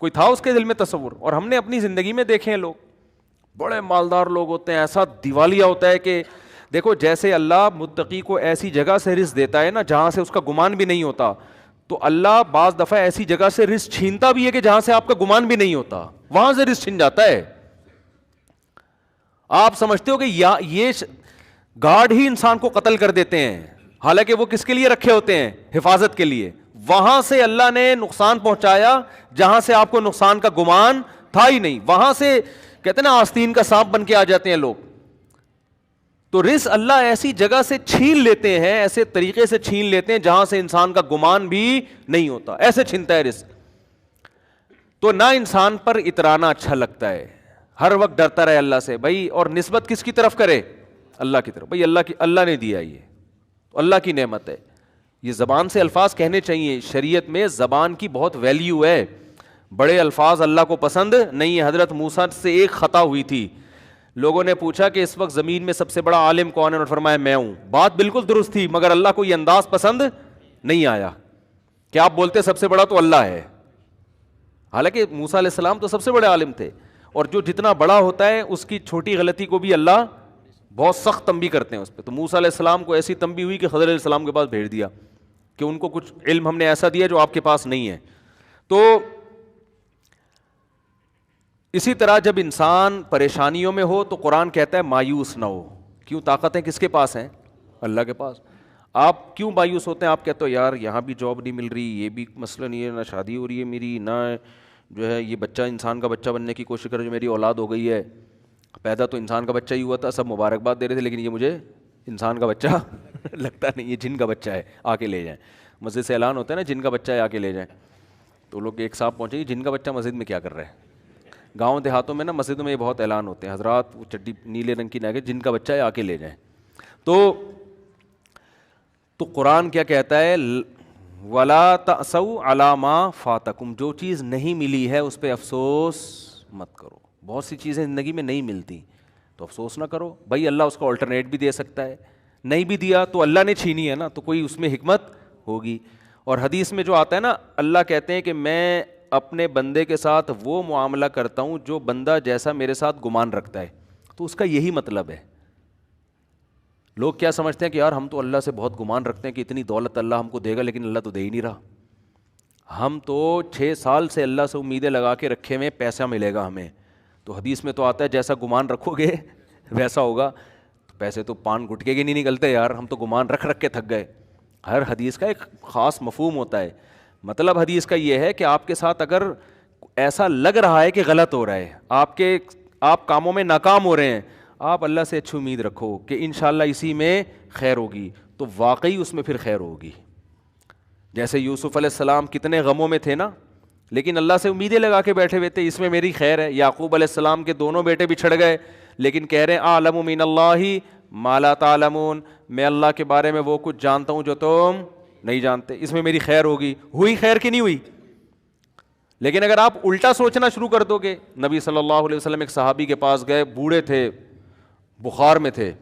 کوئی تھا اس کے دل میں تصور؟ اور ہم نے اپنی زندگی میں دیکھے ہیں لوگ, بڑے مالدار لوگ ہوتے ہیں, ایسا دیوالیہ ہوتا ہے کہ دیکھو جیسے اللہ متقی کو ایسی جگہ سے رزق دیتا ہے نا جہاں سے اس کا گمان بھی نہیں ہوتا, تو اللہ بعض دفعہ ایسی جگہ سے رزق چھینتا بھی ہے کہ جہاں سے آپ کا گمان بھی نہیں ہوتا, وہاں سے رزق چھین جاتا ہے. آپ سمجھتے ہو کہ یہ گارڈ ہی انسان کو قتل کر دیتے ہیں, حالانکہ وہ کس کے لیے رکھے ہوتے ہیں؟ حفاظت کے لیے. وہاں سے اللہ نے نقصان پہنچایا جہاں سے آپ کو نقصان کا گمان تھا ہی نہیں. وہاں سے کہتے ہیں نا آستین کا سانپ بن کے آ جاتے ہیں لوگ. تو رزق اللہ ایسی جگہ سے چھین لیتے ہیں, ایسے طریقے سے چھین لیتے ہیں جہاں سے انسان کا گمان بھی نہیں ہوتا, ایسے چھینتا ہے رزق. تو نہ انسان پر اترانا اچھا لگتا ہے, ہر وقت ڈرتا رہے اللہ سے بھائی, اور نسبت کس کی طرف کرے؟ اللہ کی طرف. بھائی اللہ نے دیا, یہ اللہ کی نعمت ہے. یہ زبان سے الفاظ کہنے چاہیے, شریعت میں زبان کی بہت ویلیو ہے. بڑے الفاظ اللہ کو پسند نہیں ہے. حضرت موسیٰ سے ایک خطا ہوئی تھی, لوگوں نے پوچھا کہ اس وقت زمین میں سب سے بڑا عالم کون ہے, اور فرمایا میں ہوں. بات بالکل درست تھی, مگر اللہ کو یہ انداز پسند نہیں آیا کہ آپ بولتے سب سے بڑا تو اللہ ہے. حالانکہ موسیٰ علیہ السلام تو سب سے بڑے عالم تھے, اور جو جتنا بڑا ہوتا ہے اس کی چھوٹی غلطی کو بھی اللہ بہت سخت تنبیہ کرتے ہیں اس پہ. تو موسیٰ علیہ السلام کو ایسی تنبیہ ہوئی کہ خضر علیہ السلام کے پاس بھیج دیا کہ ان کو کچھ علم ہم نے ایسا دیا جو آپ کے پاس نہیں ہے. تو اسی طرح جب انسان پریشانیوں میں ہو تو قرآن کہتا ہے مایوس نہ ہو. کیوں؟ طاقتیں کس کے پاس ہیں؟ اللہ کے پاس. آپ کیوں مایوس ہوتے ہیں؟ آپ کہتے ہو یار یہاں بھی جاب نہیں مل رہی, یہ بھی مسئلہ نہیں ہے, نہ شادی ہو رہی ہے میری, نہ جو ہے یہ بچہ انسان کا بچہ بننے کی کوشش کر جو میری اولاد ہو گئی ہے. پیدا تو انسان کا بچہ ہی ہوا تھا, سب مبارکباد دے رہے تھے, لیکن یہ مجھے انسان کا بچہ لگتا نہیں, یہ جن کا بچہ ہے, آ کے لے جائیں. مسجد سے اعلان ہوتا ہے نا جن کا بچہ ہے آ کے لے جائیں. تو لوگ ایک صاحب پہنچے کہ جن کا بچہ مسجد میں کیا کر رہا ہے. گاؤں دیہاتوں میں نا مسجدوں میں یہ بہت اعلان ہوتے ہیں, حضرات وہ چڈی نیلے رنگ کی نہ کہ جن کا بچہ ہے آ کے لے جائیں. تو قرآن کیا کہتا ہے؟ وَلَا تَأْسَوْا عَلَىٰ مَا فَاتَكُمْ, جو چیز نہیں ملی ہے اس پہ افسوس مت کرو. بہت سی چیزیں زندگی میں نہیں ملتی تو افسوس نہ کرو. بھائی اللہ اس کا آلٹرنیٹ بھی دے سکتا ہے, نہیں بھی دیا تو اللہ نے چھینی ہے نا, تو کوئی اس میں حکمت ہوگی. اور حدیث میں جو آتا ہے نا, اللہ کہتے ہیں کہ میں اپنے بندے کے ساتھ وہ معاملہ کرتا ہوں جو بندہ جیسا میرے ساتھ گمان رکھتا ہے. تو اس کا یہی مطلب ہے. لوگ کیا سمجھتے ہیں کہ یار ہم تو اللہ سے بہت گمان رکھتے ہیں کہ اتنی دولت اللہ ہم کو دے گا, لیکن اللہ تو دے ہی نہیں رہا. ہم تو 6 سال سے اللہ سے امیدیں لگا کے رکھے ہوئے پیسہ ملے گا ہمیں. تو حدیث میں تو آتا ہے جیسا گمان رکھو گے ویسا ہوگا. پیسے تو پان گٹکے کے نہیں نکلتے یار, ہم تو گمان رکھ کے تھک گئے. ہر حدیث کا ایک خاص مفہوم ہوتا ہے. مطلب حدیث کا یہ ہے کہ آپ کے ساتھ اگر ایسا لگ رہا ہے کہ غلط ہو رہا ہے, آپ کاموں میں ناکام ہو رہے ہیں, آپ اللہ سے اچھی امید رکھو کہ انشاءاللہ اسی میں خیر ہوگی, تو واقعی اس میں پھر خیر ہوگی. جیسے یوسف علیہ السلام کتنے غموں میں تھے نا, لیکن اللہ سے امیدیں لگا کے بیٹھے ہوئے تھے اس میں میری خیر ہے. یعقوب علیہ السلام کے دونوں بیٹے بچھڑ گئے, لیکن کہہ رہے ہیں اعلم من اللہ ما لا تعلمون, میں اللہ کے بارے میں وہ کچھ جانتا ہوں جو تم نہیں جانتے, اس میں میری خیر ہوگی. ہوئی خیر کی نہیں ہوئی؟ لیکن اگر آپ الٹا سوچنا شروع کر دو گے, نبی صلی اللہ علیہ وسلم ایک صحابی کے پاس گئے, بوڑھے تھے, بخار میں تھے,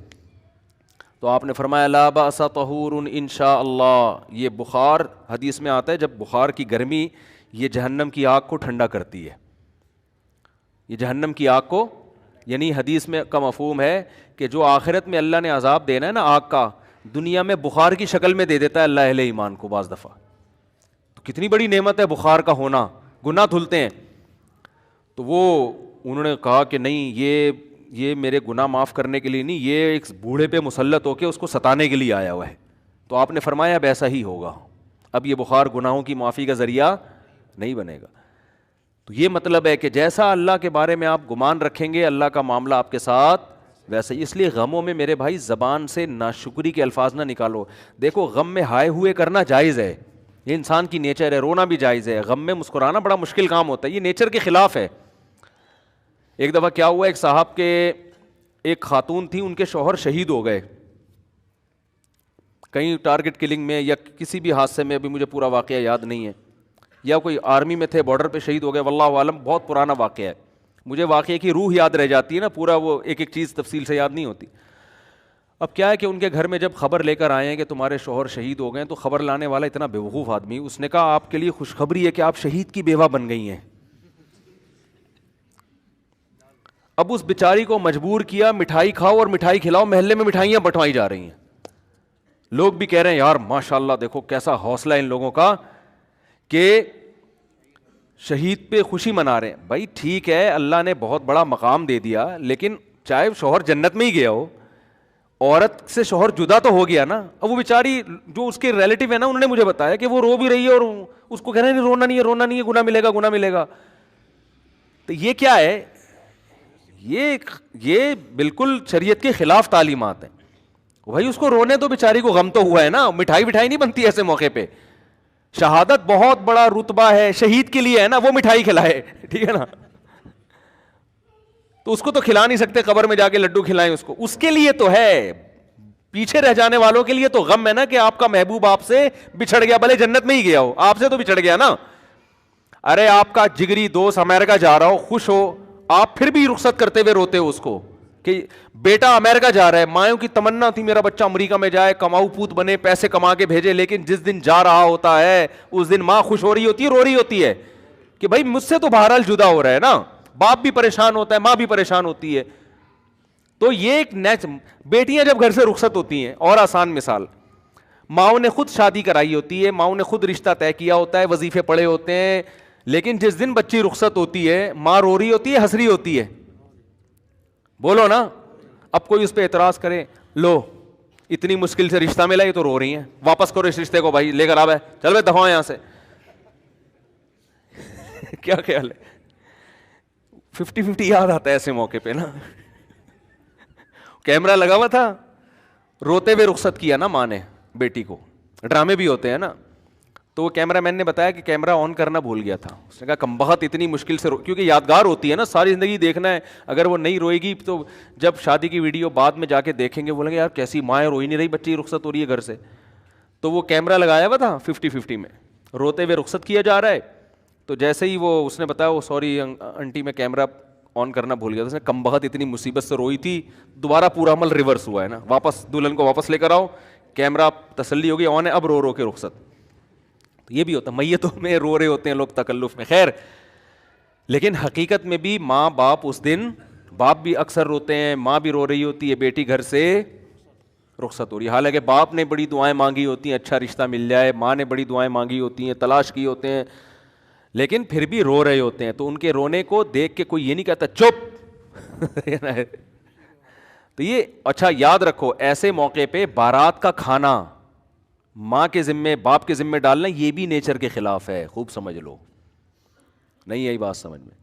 تو آپ نے فرمایا لا بأس طہور ان شاء اللہ. یہ بخار حدیث میں آتا ہے جب بخار کی گرمی یہ جہنم کی آگ کو ٹھنڈا کرتی ہے, یہ جہنم کی آگ کو, یعنی حدیث میں کا مفہوم ہے کہ جو آخرت میں اللہ نے عذاب دینا ہے نا آگ کا, دنیا میں بخار کی شکل میں دے دیتا ہے اللہ اہل ایمان کو بعض دفعہ. تو کتنی بڑی نعمت ہے بخار کا ہونا, گناہ دھلتے ہیں. تو وہ انہوں نے کہا کہ نہیں یہ میرے گناہ معاف کرنے کے لیے نہیں, یہ ایک بوڑھے پہ مسلط ہو کے اس کو ستانے کے لیے آیا ہوا ہے. تو آپ نے فرمایا اب ایسا ہی ہوگا, اب یہ بخار گناہوں کی معافی کا ذریعہ نہیں بنے گا. تو یہ مطلب ہے کہ جیسا اللہ کے بارے میں آپ گمان رکھیں گے اللہ کا معاملہ آپ کے ساتھ ویسے ہی. اس لیے غموں میں میرے بھائی زبان سے ناشکری کے الفاظ نہ نکالو. دیکھو غم میں ہائے ہوئے کرنا جائز ہے, یہ انسان کی نیچر ہے, رونا بھی جائز ہے. غم میں مسکرانا بڑا مشکل کام ہوتا ہے, یہ نیچر کے خلاف ہے. ایک دفعہ کیا ہوا, ایک صاحب کے ایک خاتون تھی, ان کے شوہر شہید ہو گئے کہیں ٹارگٹ کلنگ میں یا کسی بھی حادثے میں, ابھی مجھے پورا واقعہ یاد نہیں ہے, یا کوئی آرمی میں تھے بارڈر پہ شہید ہو گئے, واللہ عالم, بہت پرانا واقعہ ہے. مجھے واقعے کی روح یاد رہ جاتی ہے نا, پورا وہ ایک ایک چیز تفصیل سے یاد نہیں ہوتی. اب کیا ہے کہ ان کے گھر میں جب خبر لے کر آئے ہیں کہ تمہارے شوہر شہید ہو گئے, تو خبر لانے والا اتنا بیوقوف آدمی, اس نے کہا آپ کے لیے خوشخبری ہے کہ آپ شہید کی بیوہ بن گئی ہیں. اب اس بیچاری کو مجبور کیا مٹھائی کھاؤ اور مٹھائی کھلاؤ, محلے میں مٹھائیاں بٹوائی جا رہی ہیں. لوگ بھی کہہ رہے ہیں یار ماشاءاللہ دیکھو کیسا حوصلہ ان لوگوں کا کہ شہید پہ خوشی منا رہے ہیں. بھائی ٹھیک ہے, اللہ نے بہت بڑا مقام دے دیا, لیکن چاہے شوہر جنت میں ہی گیا ہو, عورت سے شوہر جدا تو ہو گیا نا. اب وہ بیچاری جو اس کے ریلیٹیو ہے نا, انہوں نے مجھے بتایا کہ وہ رو بھی رہی ہے اور اس کو کہہ رہے ہیں رونا نہیں ہے, رونا نہیں ہے, گناہ ملے گا, گناہ ملے گا. تو یہ کیا ہے, یہ بالکل شریعت کے خلاف تعلیمات ہیں. بھائی اس کو رونے تو بیچاری کو غم تو ہوا ہے نا, مٹھائی بٹھائی نہیں بنتی ایسے موقع پہ. شہادت بہت بڑا رتبہ ہے, شہید کے لیے ہے نا, وہ مٹھائی کھلائے, ٹھیک ہے نا. تو اس کو تو کھلا نہیں سکتے, قبر میں جا کے لڈو کھلائیں اس کو, اس کے لیے تو ہے. پیچھے رہ جانے والوں کے لیے تو غم ہے نا کہ آپ کا محبوب آپ سے بچھڑ گیا, بھلے جنت میں ہی گیا ہو, آپ سے تو بچھڑ گیا نا. ارے آپ کا جگری دوست امریکہ جا رہا ہو, خوش ہو, آپ پھر بھی رخصت کرتے ہوئے روتے ہو اس کو کہ بیٹا امریکہ جا رہا ہے. مایوں کی تمنا تھی میرا بچہ امریکہ میں جائے, کماؤ پوت بنے, پیسے کما کے بھیجے, لیکن جس دن جا رہا ہوتا ہے اس دن ماں خوش ہو رہی ہوتی ہے, رو رہی ہوتی ہے کہ بھائی مجھ سے تو بہرحال جدا ہو رہا ہے نا. باپ بھی پریشان ہوتا ہے, ماں بھی پریشان ہوتی ہے. تو یہ ایک بیٹیاں جب گھر سے رخصت ہوتی ہیں, اور آسان مثال, ماؤں نے خود شادی کرائی ہوتی ہے, ماؤں نے خود رشتہ طے کیا ہوتا ہے, وظیفے پڑے ہوتے ہیں, لیکن جس دن بچی رخصت ہوتی ہے ماں رو رہی ہوتی ہے, ہنس رہی ہوتی ہے. بولو نا. اب کوئی اس پہ اعتراض کرے, لو اتنی مشکل سے رشتہ ملا, یہ تو رو رہی ہیں, واپس کرو اس رشتے کو, بھائی لے کر آ, چل بھائی دفعہ یہاں سے. کیا خیال ہے؟ 50-50 یاد آتا ہے ایسے موقع پہ نا. کیمرہ لگا ہوا تھا, روتے ہوئے رخصت کیا نا ماں نے بیٹی کو. ڈرامے بھی ہوتے ہیں نا. تو وہ کیمرہ مین نے بتایا کہ کیمرہ آن کرنا بھول گیا تھا. اس نے کہا کمبخت اتنی مشکل سے کیونکہ یادگار ہوتی ہے نا, ساری زندگی دیکھنا ہے. اگر وہ نہیں روئے گی تو جب شادی کی ویڈیو بعد میں جا کے دیکھیں گے بولیں گے یار کیسی ماں ہے, روئی نہیں رہی, بچی رخصت ہو رہی ہے گھر سے. تو وہ کیمرہ لگایا ہوا تھا 50-50 میں, روتے ہوئے رخصت کیا جا رہا ہے. تو جیسے ہی وہ اس نے بتایا وہ سوری آنٹی میں کیمرہ آن کرنا بھول گیا. اس نے کمبخت اتنی مصیبت سے روئی تھی, دوبارہ پورا عمل ریورس ہوا ہے نا, واپس دلہن کو واپس لے کر آؤ, کیمرہ تسلی ہوگی آن ہے, اب رو رو کے رخصت. یہ بھی ہوتا ہے, میتوں میں رو رہے ہوتے ہیں لوگ تکلف میں. خیر, لیکن حقیقت میں بھی ماں باپ اس دن, باپ بھی اکثر روتے ہیں, ماں بھی رو رہی ہوتی ہے, بیٹی گھر سے رخصت ہو رہی ہے. حالانکہ باپ نے بڑی دعائیں مانگی ہوتی ہیں اچھا رشتہ مل جائے, ماں نے بڑی دعائیں مانگی ہوتی ہیں, تلاش کی ہوتے ہیں, لیکن پھر بھی رو رہے ہوتے ہیں. تو ان کے رونے کو دیکھ کے کوئی یہ نہیں کہتا چپ. تو یہ اچھا یاد رکھو, ایسے موقع پہ بارات کا کھانا ماں کے ذمے, باپ کے ذمے ڈالنا, یہ بھی نیچر کے خلاف ہے. خوب سمجھ لو, نہیں یہی بات سمجھ میں.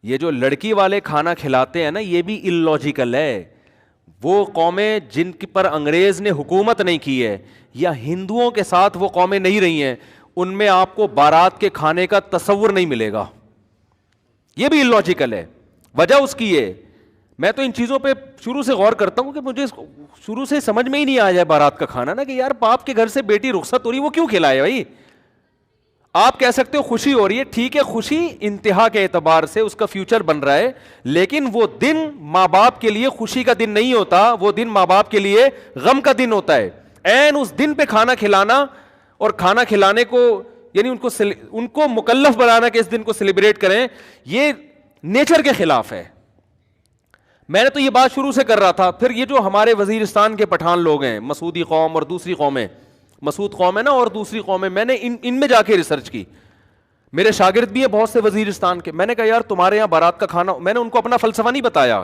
یہ جو لڑکی والے کھانا کھلاتے ہیں نا, یہ بھی اللاجیکل ہے. وہ قومیں جن پر انگریز نے حکومت نہیں کی ہے, یا ہندوؤں کے ساتھ وہ قومیں نہیں رہی ہیں, ان میں آپ کو بارات کے کھانے کا تصور نہیں ملے گا. یہ بھی اللاجیکل ہے. وجہ اس کی ہے, میں تو ان چیزوں پہ شروع سے غور کرتا ہوں کہ مجھے شروع سے سمجھ میں ہی نہیں آ جائے بارات کا کھانا نا, کہ یار باپ کے گھر سے بیٹی رخصت ہو رہی, وہ کیوں کھلائے بھائی؟ آپ کہہ سکتے ہو خوشی ہو رہی ہے, ٹھیک ہے, خوشی انتہا کے اعتبار سے اس کا فیوچر بن رہا ہے, لیکن وہ دن ماں باپ کے لیے خوشی کا دن نہیں ہوتا, وہ دن ماں باپ کے لیے غم کا دن ہوتا ہے. این اس دن پہ کھانا کھلانا اور کھانا کھلانے کو, یعنی ان کو مکلف بنانا کہ اس دن کو سیلیبریٹ کریں, یہ نیچر کے خلاف ہے. میں نے تو یہ بات شروع سے کر رہا تھا. پھر یہ جو ہمارے وزیرستان کے پٹھان لوگ ہیں, مسعودی قوم اور دوسری قومیں, مسعود قوم ہے نا اور دوسری قومیں, میں نے ان میں جا کے ریسرچ کی. میرے شاگرد بھی ہیں بہت سے وزیرستان کے. میں نے کہا یار تمہارے یہاں بارات کا کھانا, میں نے ان کو اپنا فلسفہ نہیں بتایا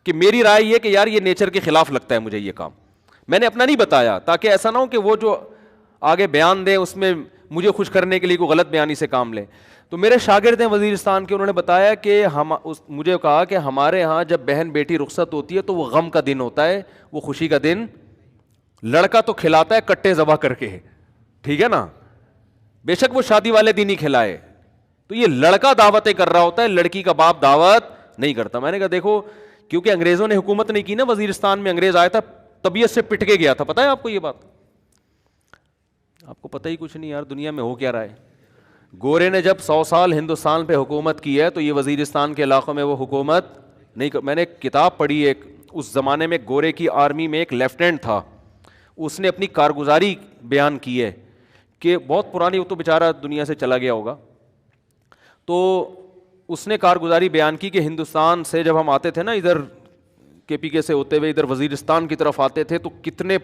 کہ میری رائے یہ کہ یار یہ نیچر کے خلاف لگتا ہے مجھے یہ کام, میں نے اپنا نہیں بتایا تاکہ ایسا نہ ہو کہ وہ جو آگے بیان دیں اس میں مجھے خوش کرنے کے لیے کوئی غلط بیانی سے کام لیں. تو میرے شاگرد ہیں وزیرستان کے, انہوں نے بتایا کہ مجھے کہا کہ ہمارے ہاں جب بہن بیٹی رخصت ہوتی ہے تو وہ غم کا دن ہوتا ہے, وہ خوشی کا دن. لڑکا تو کھلاتا ہے کٹے ذبح کر کے, ٹھیک ہے نا, بے شک وہ شادی والے دن ہی کھلائے, تو یہ لڑکا دعوتیں کر رہا ہوتا ہے, لڑکی کا باپ دعوت نہیں کرتا. میں نے کہا دیکھو, کیونکہ انگریزوں نے حکومت نہیں کی نا وزیرستان میں, انگریز آیا تھا طبیعت سے پٹ کے گیا تھا. پتہ ہے آپ کو یہ بات؟ آپ کو پتہ ہی کچھ نہیں یار, دنیا میں ہو کیا رہا ہے. گورے نے جب 100 سال ہندوستان پہ حکومت کی ہے تو یہ وزیرستان کے علاقوں میں وہ حکومت نہیں. میں نے ایک کتاب پڑھی, ایک اس زمانے میں گورے کی آرمی میں ایک لیفٹیننٹ تھا, اس نے اپنی کارگزاری بیان کی ہے کہ بہت پرانی, وہ تو بیچارہ دنیا سے چلا گیا ہوگا, تو اس نے کارگزاری بیان کی کہ ہندوستان سے جب ہم آتے تھے نا ادھر کے پی کے سے ہوتے ہوئے ادھر وزیرستان کی طرف آتے تھے تو کتنے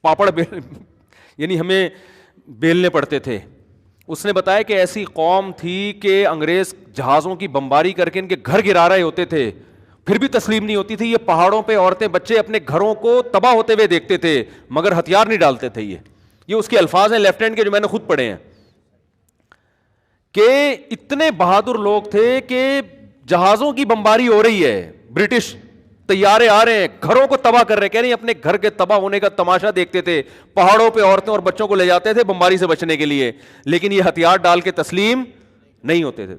پاپڑ یعنی ہمیں بیلنے پڑتے تھے. اس نے بتایا کہ ایسی قوم تھی کہ انگریز جہازوں کی بمباری کر کے ان کے گھر گرا رہے ہوتے تھے, پھر بھی تسلیم نہیں ہوتی تھی. یہ پہاڑوں پہ عورتیں بچے اپنے گھروں کو تباہ ہوتے ہوئے دیکھتے تھے مگر ہتھیار نہیں ڈالتے تھے. یہ اس کے الفاظ ہیں لیفٹیننٹ کے, جو میں نے خود پڑھے ہیں, کہ اتنے بہادر لوگ تھے کہ جہازوں کی بمباری ہو رہی ہے, برٹش طیارے آ رہے ہیں, گھروں کو تباہ کر رہے, کہہ رہے ہیں اپنے گھر کے تباہ ہونے کا تماشا دیکھتے تھے, پہاڑوں پہ عورتیں اور بچوں کو لے جاتے تھے بمباری سے بچنے کے لیے, لیکن یہ ہتھیار ڈال کے تسلیم نہیں ہوتے تھے.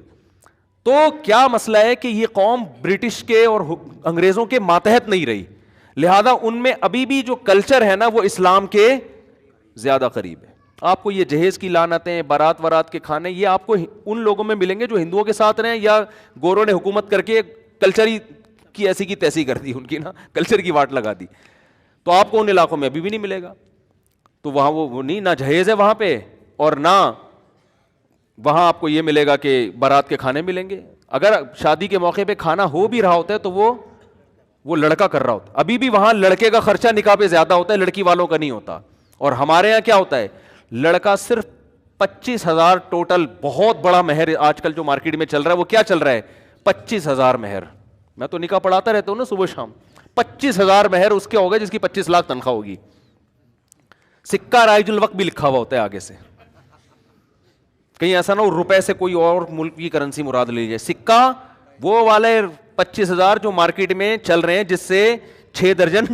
تو کیا مسئلہ ہے کہ یہ قوم برٹش کے اور انگریزوں کے ماتحت نہیں رہی, لہذا ان میں ابھی بھی جو کلچر ہے نا وہ اسلام کے زیادہ قریب ہے. آپ کو یہ جہیز کی لعنتیں, بارات وارات کے کھانے, یہ آپ کو ان لوگوں میں ملیں گے جو ہندوؤں کے ساتھ رہے یا گوروں نے حکومت کر کے کلچر کی ایسی کی تیسی کر دی, ان کی نا کلچر کی واٹ لگا دی, تو آپ کو ان علاقوں میں ابھی بھی نہیں ملے گا. تو وہاں وہ نہیں, نہ جہیز ہے وہاں پہ, اور نہ وہاں آپ کو یہ ملے گا کہ بارات کے کھانے ملیں گے. اگر شادی کے موقع پہ کھانا ہو بھی رہا ہوتا ہے تو وہ لڑکا کر رہا ہوتا ہے. ابھی بھی وہاں لڑکے کا خرچہ نکاح پہ زیادہ ہوتا ہے, لڑکی والوں کا نہیں ہوتا. اور ہمارے یہاں کیا ہوتا ہے, لڑکا صرف 25,000 ٹوٹل, بہت بڑا مہر آج کل جو مارکیٹ میں چل رہا ہے. وہ کیا چل رہا ہے؟ 25,000 مہر. میں تو نکاح پڑھاتا رہتا ہوں نا صبح شام. 25,000 مہر اس کے ہوگا جس کی 25 لاکھ تنخواہ ہوگی. سکہ رائج الوقت بھی لکھا ہوا ہوتا ہے آگے سے, کہیں ایسا نہ ہو روپے سے کوئی اور ملک کی کرنسی مراد لے لیجیے. سکہ وہ والے 25,000 جو مارکیٹ میں چل رہے ہیں, جس سے 6 درجن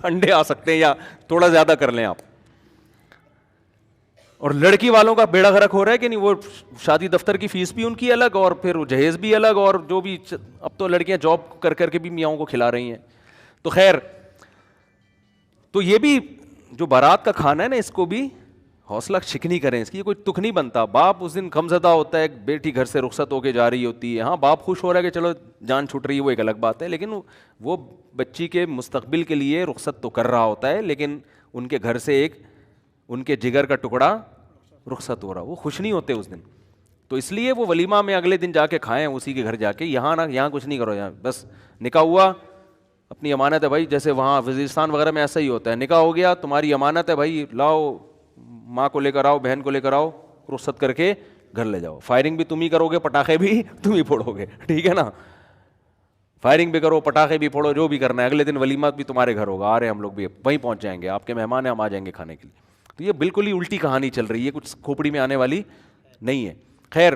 انڈے آ سکتے ہیں یا تھوڑا زیادہ کر لیں آپ. اور لڑکی والوں کا بیڑا غرق ہو رہا ہے کہ نہیں, وہ شادی دفتر کی فیس بھی ان کی الگ, اور پھر جہیز بھی الگ, اور جو بھی اب تو لڑکیاں جاب کر کر کے بھی میاؤں کو کھلا رہی ہیں. تو خیر, تو یہ بھی جو بارات کا کھانا ہے نا, اس کو بھی حوصلہ شکنی کریں, اس کی کوئی تک نہیں بنتا. باپ اس دن غمزدہ ہوتا ہے, بیٹی گھر سے رخصت ہو کے جا رہی ہوتی ہے. ہاں باپ خوش ہو رہا ہے کہ چلو جان چھوٹ رہی ہے, وہ ایک الگ بات ہے, لیکن وہ بچی کے مستقبل کے لیے رخصت تو کر رہا ہوتا ہے, لیکن ان کے گھر سے ایک ان کے جگر کا ٹکڑا رخصت ہو رہا, وہ خوش نہیں ہوتے اس دن. تو اس لیے وہ ولیمہ میں اگلے دن جا کے کھائیں اسی کے گھر جا کے. یہاں نہ, یہاں کچھ نہیں کرو, یہاں بس نکاح ہوا, اپنی امانت ہے بھائی. جیسے وہاں وزیرستان وغیرہ میں ایسا ہی ہوتا ہے, نکاح ہو گیا تمہاری امانت ہے بھائی, لاؤ ماں کو لے کر آؤ, بہن کو لے کر آؤ, رخصت کر کے گھر لے جاؤ. فائرنگ بھی تم ہی کرو گے, پٹاخے بھی تم ہی پھوڑو گے, ٹھیک ہے نا. فائرنگ بھی کرو, پٹاخے بھی پھوڑو, جو بھی کرنا ہے. اگلے دن ولیمہ بھی تمہارے گھر ہوگا, آ رہے ہم لوگ بھی وہیں پہنچ جائیں گے, آپ کے مہمان ہیں, ہم آ جائیں گے کھانے کے لیے. تو یہ بالکل ہی الٹی کہانی چل رہی ہے, کچھ کھوپڑی میں آنے والی نہیں ہے. خیر,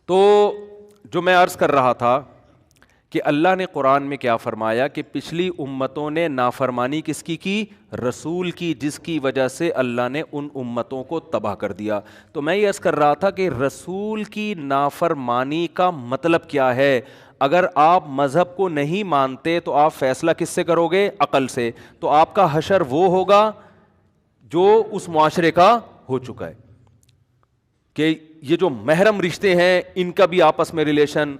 تو جو میں عرض کر رہا تھا کہ اللہ نے قرآن میں کیا فرمایا کہ پچھلی امتوں نے نافرمانی کس کی رسول کی، جس کی وجہ سے اللہ نے ان امتوں کو تباہ کر دیا. تو میں یہ عرض کر رہا تھا کہ رسول کی نافرمانی کا مطلب کیا ہے. اگر آپ مذہب کو نہیں مانتے تو آپ فیصلہ کس سے کرو گے؟ عقل سے. تو آپ کا حشر وہ ہوگا جو اس معاشرے کا ہو چکا ہے کہ یہ جو محرم رشتے ہیں ان کا بھی آپس میں ریلیشن،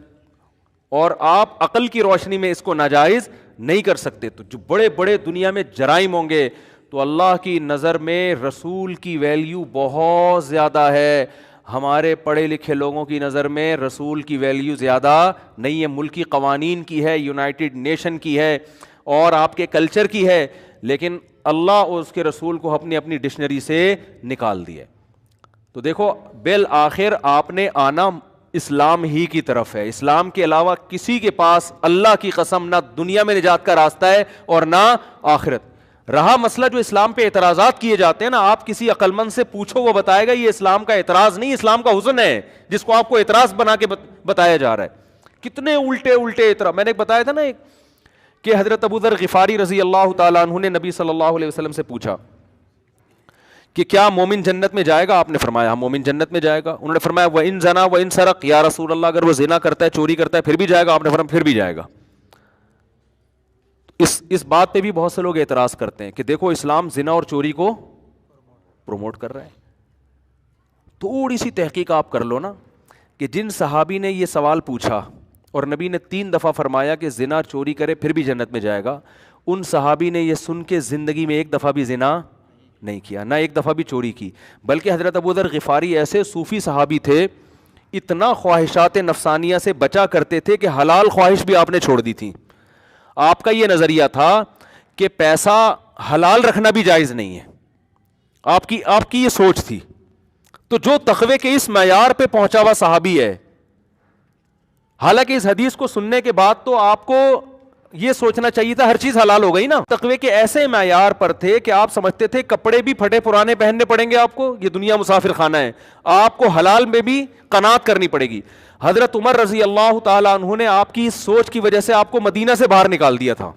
اور آپ عقل کی روشنی میں اس کو ناجائز نہیں کر سکتے. تو جو بڑے بڑے دنیا میں جرائم ہوں گے تو اللہ کی نظر میں رسول کی ویلیو بہت زیادہ ہے. ہمارے پڑھے لکھے لوگوں کی نظر میں رسول کی ویلیو زیادہ نہیں ہے. ملکی قوانین کی ہے، یونائٹڈ نیشن کی ہے اور آپ کے کلچر کی ہے، لیکن اللہ اور اس کے رسول کو اپنی اپنی ڈکشنری سے نکال دیا. تو دیکھو بالآخر آپ نے آنا اسلام ہی کی طرف ہے. اسلام کے علاوہ کسی کے پاس اللہ کی قسم نہ دنیا میں نجات کا راستہ ہے اور نہ آخرت. رہا مسئلہ جو اسلام پہ اعتراضات کیے جاتے ہیں نا، آپ کسی عقلمند سے پوچھو وہ بتائے گا یہ اسلام کا اعتراض نہیں، اسلام کا حسن ہے جس کو آپ کو اعتراض بنا کے بتایا جا رہا ہے. کتنے الٹے الٹے اعتراض. میں نے بتایا تھا نا ایک کہ حضرت ابو ذر غفاری رضی اللہ تعالیٰ عنہ نے نبی صلی اللہ علیہ وسلم سے پوچھا کہ کیا مومن جنت میں جائے گا؟ آپ نے فرمایا ہاں مومن جنت میں جائے گا. انہوں نے فرمایا وَإِن زَنَا وَإِن سَرَقَ، یا رسول اللہ اگر وہ زنا کرتا ہے، چوری کرتا ہے، پھر بھی جائے گا؟ آپ نے فرمایا پھر بھی جائے گا. اس بات پہ بھی بہت سے لوگ اعتراض کرتے ہیں کہ دیکھو اسلام زنا اور چوری کو پروموٹ کر رہا ہے. تھوڑی سی تحقیق آپ کر لو نا کہ جن صحابی نے یہ سوال پوچھا اور نبی نے 3 دفعہ فرمایا کہ زنا چوری کرے پھر بھی جنت میں جائے گا، ان صحابی نے یہ سن کے زندگی میں ایک دفعہ بھی زنا نہیں کیا، نہ ایک دفعہ بھی چوری کی. بلکہ حضرت ابو ذر غفاری ایسے صوفی صحابی تھے، اتنا خواہشات نفسانیہ سے بچا کرتے تھے کہ حلال خواہش بھی آپ نے چھوڑ دی تھی. آپ کا یہ نظریہ تھا کہ پیسہ حلال رکھنا بھی جائز نہیں ہے، آپ کی یہ سوچ تھی. تو جو تقوی کے اس معیار پہ پہنچا ہوا صحابی ہے، حالانکہ اس حدیث کو سننے کے بعد تو آپ کو یہ سوچنا چاہیے تھا ہر چیز حلال ہو گئی نا. تقوی کے ایسے معیار پر تھے کہ آپ سمجھتے تھے کپڑے بھی پھٹے پرانے پہننے پڑیں گے آپ کو، یہ دنیا مسافر خانہ ہے، آپ کو حلال میں بھی قناعت کرنی پڑے گی. حضرت عمر رضی اللہ تعالیٰ عنہ نے آپ کی اس سوچ کی وجہ سے آپ کو مدینہ سے باہر نکال دیا تھا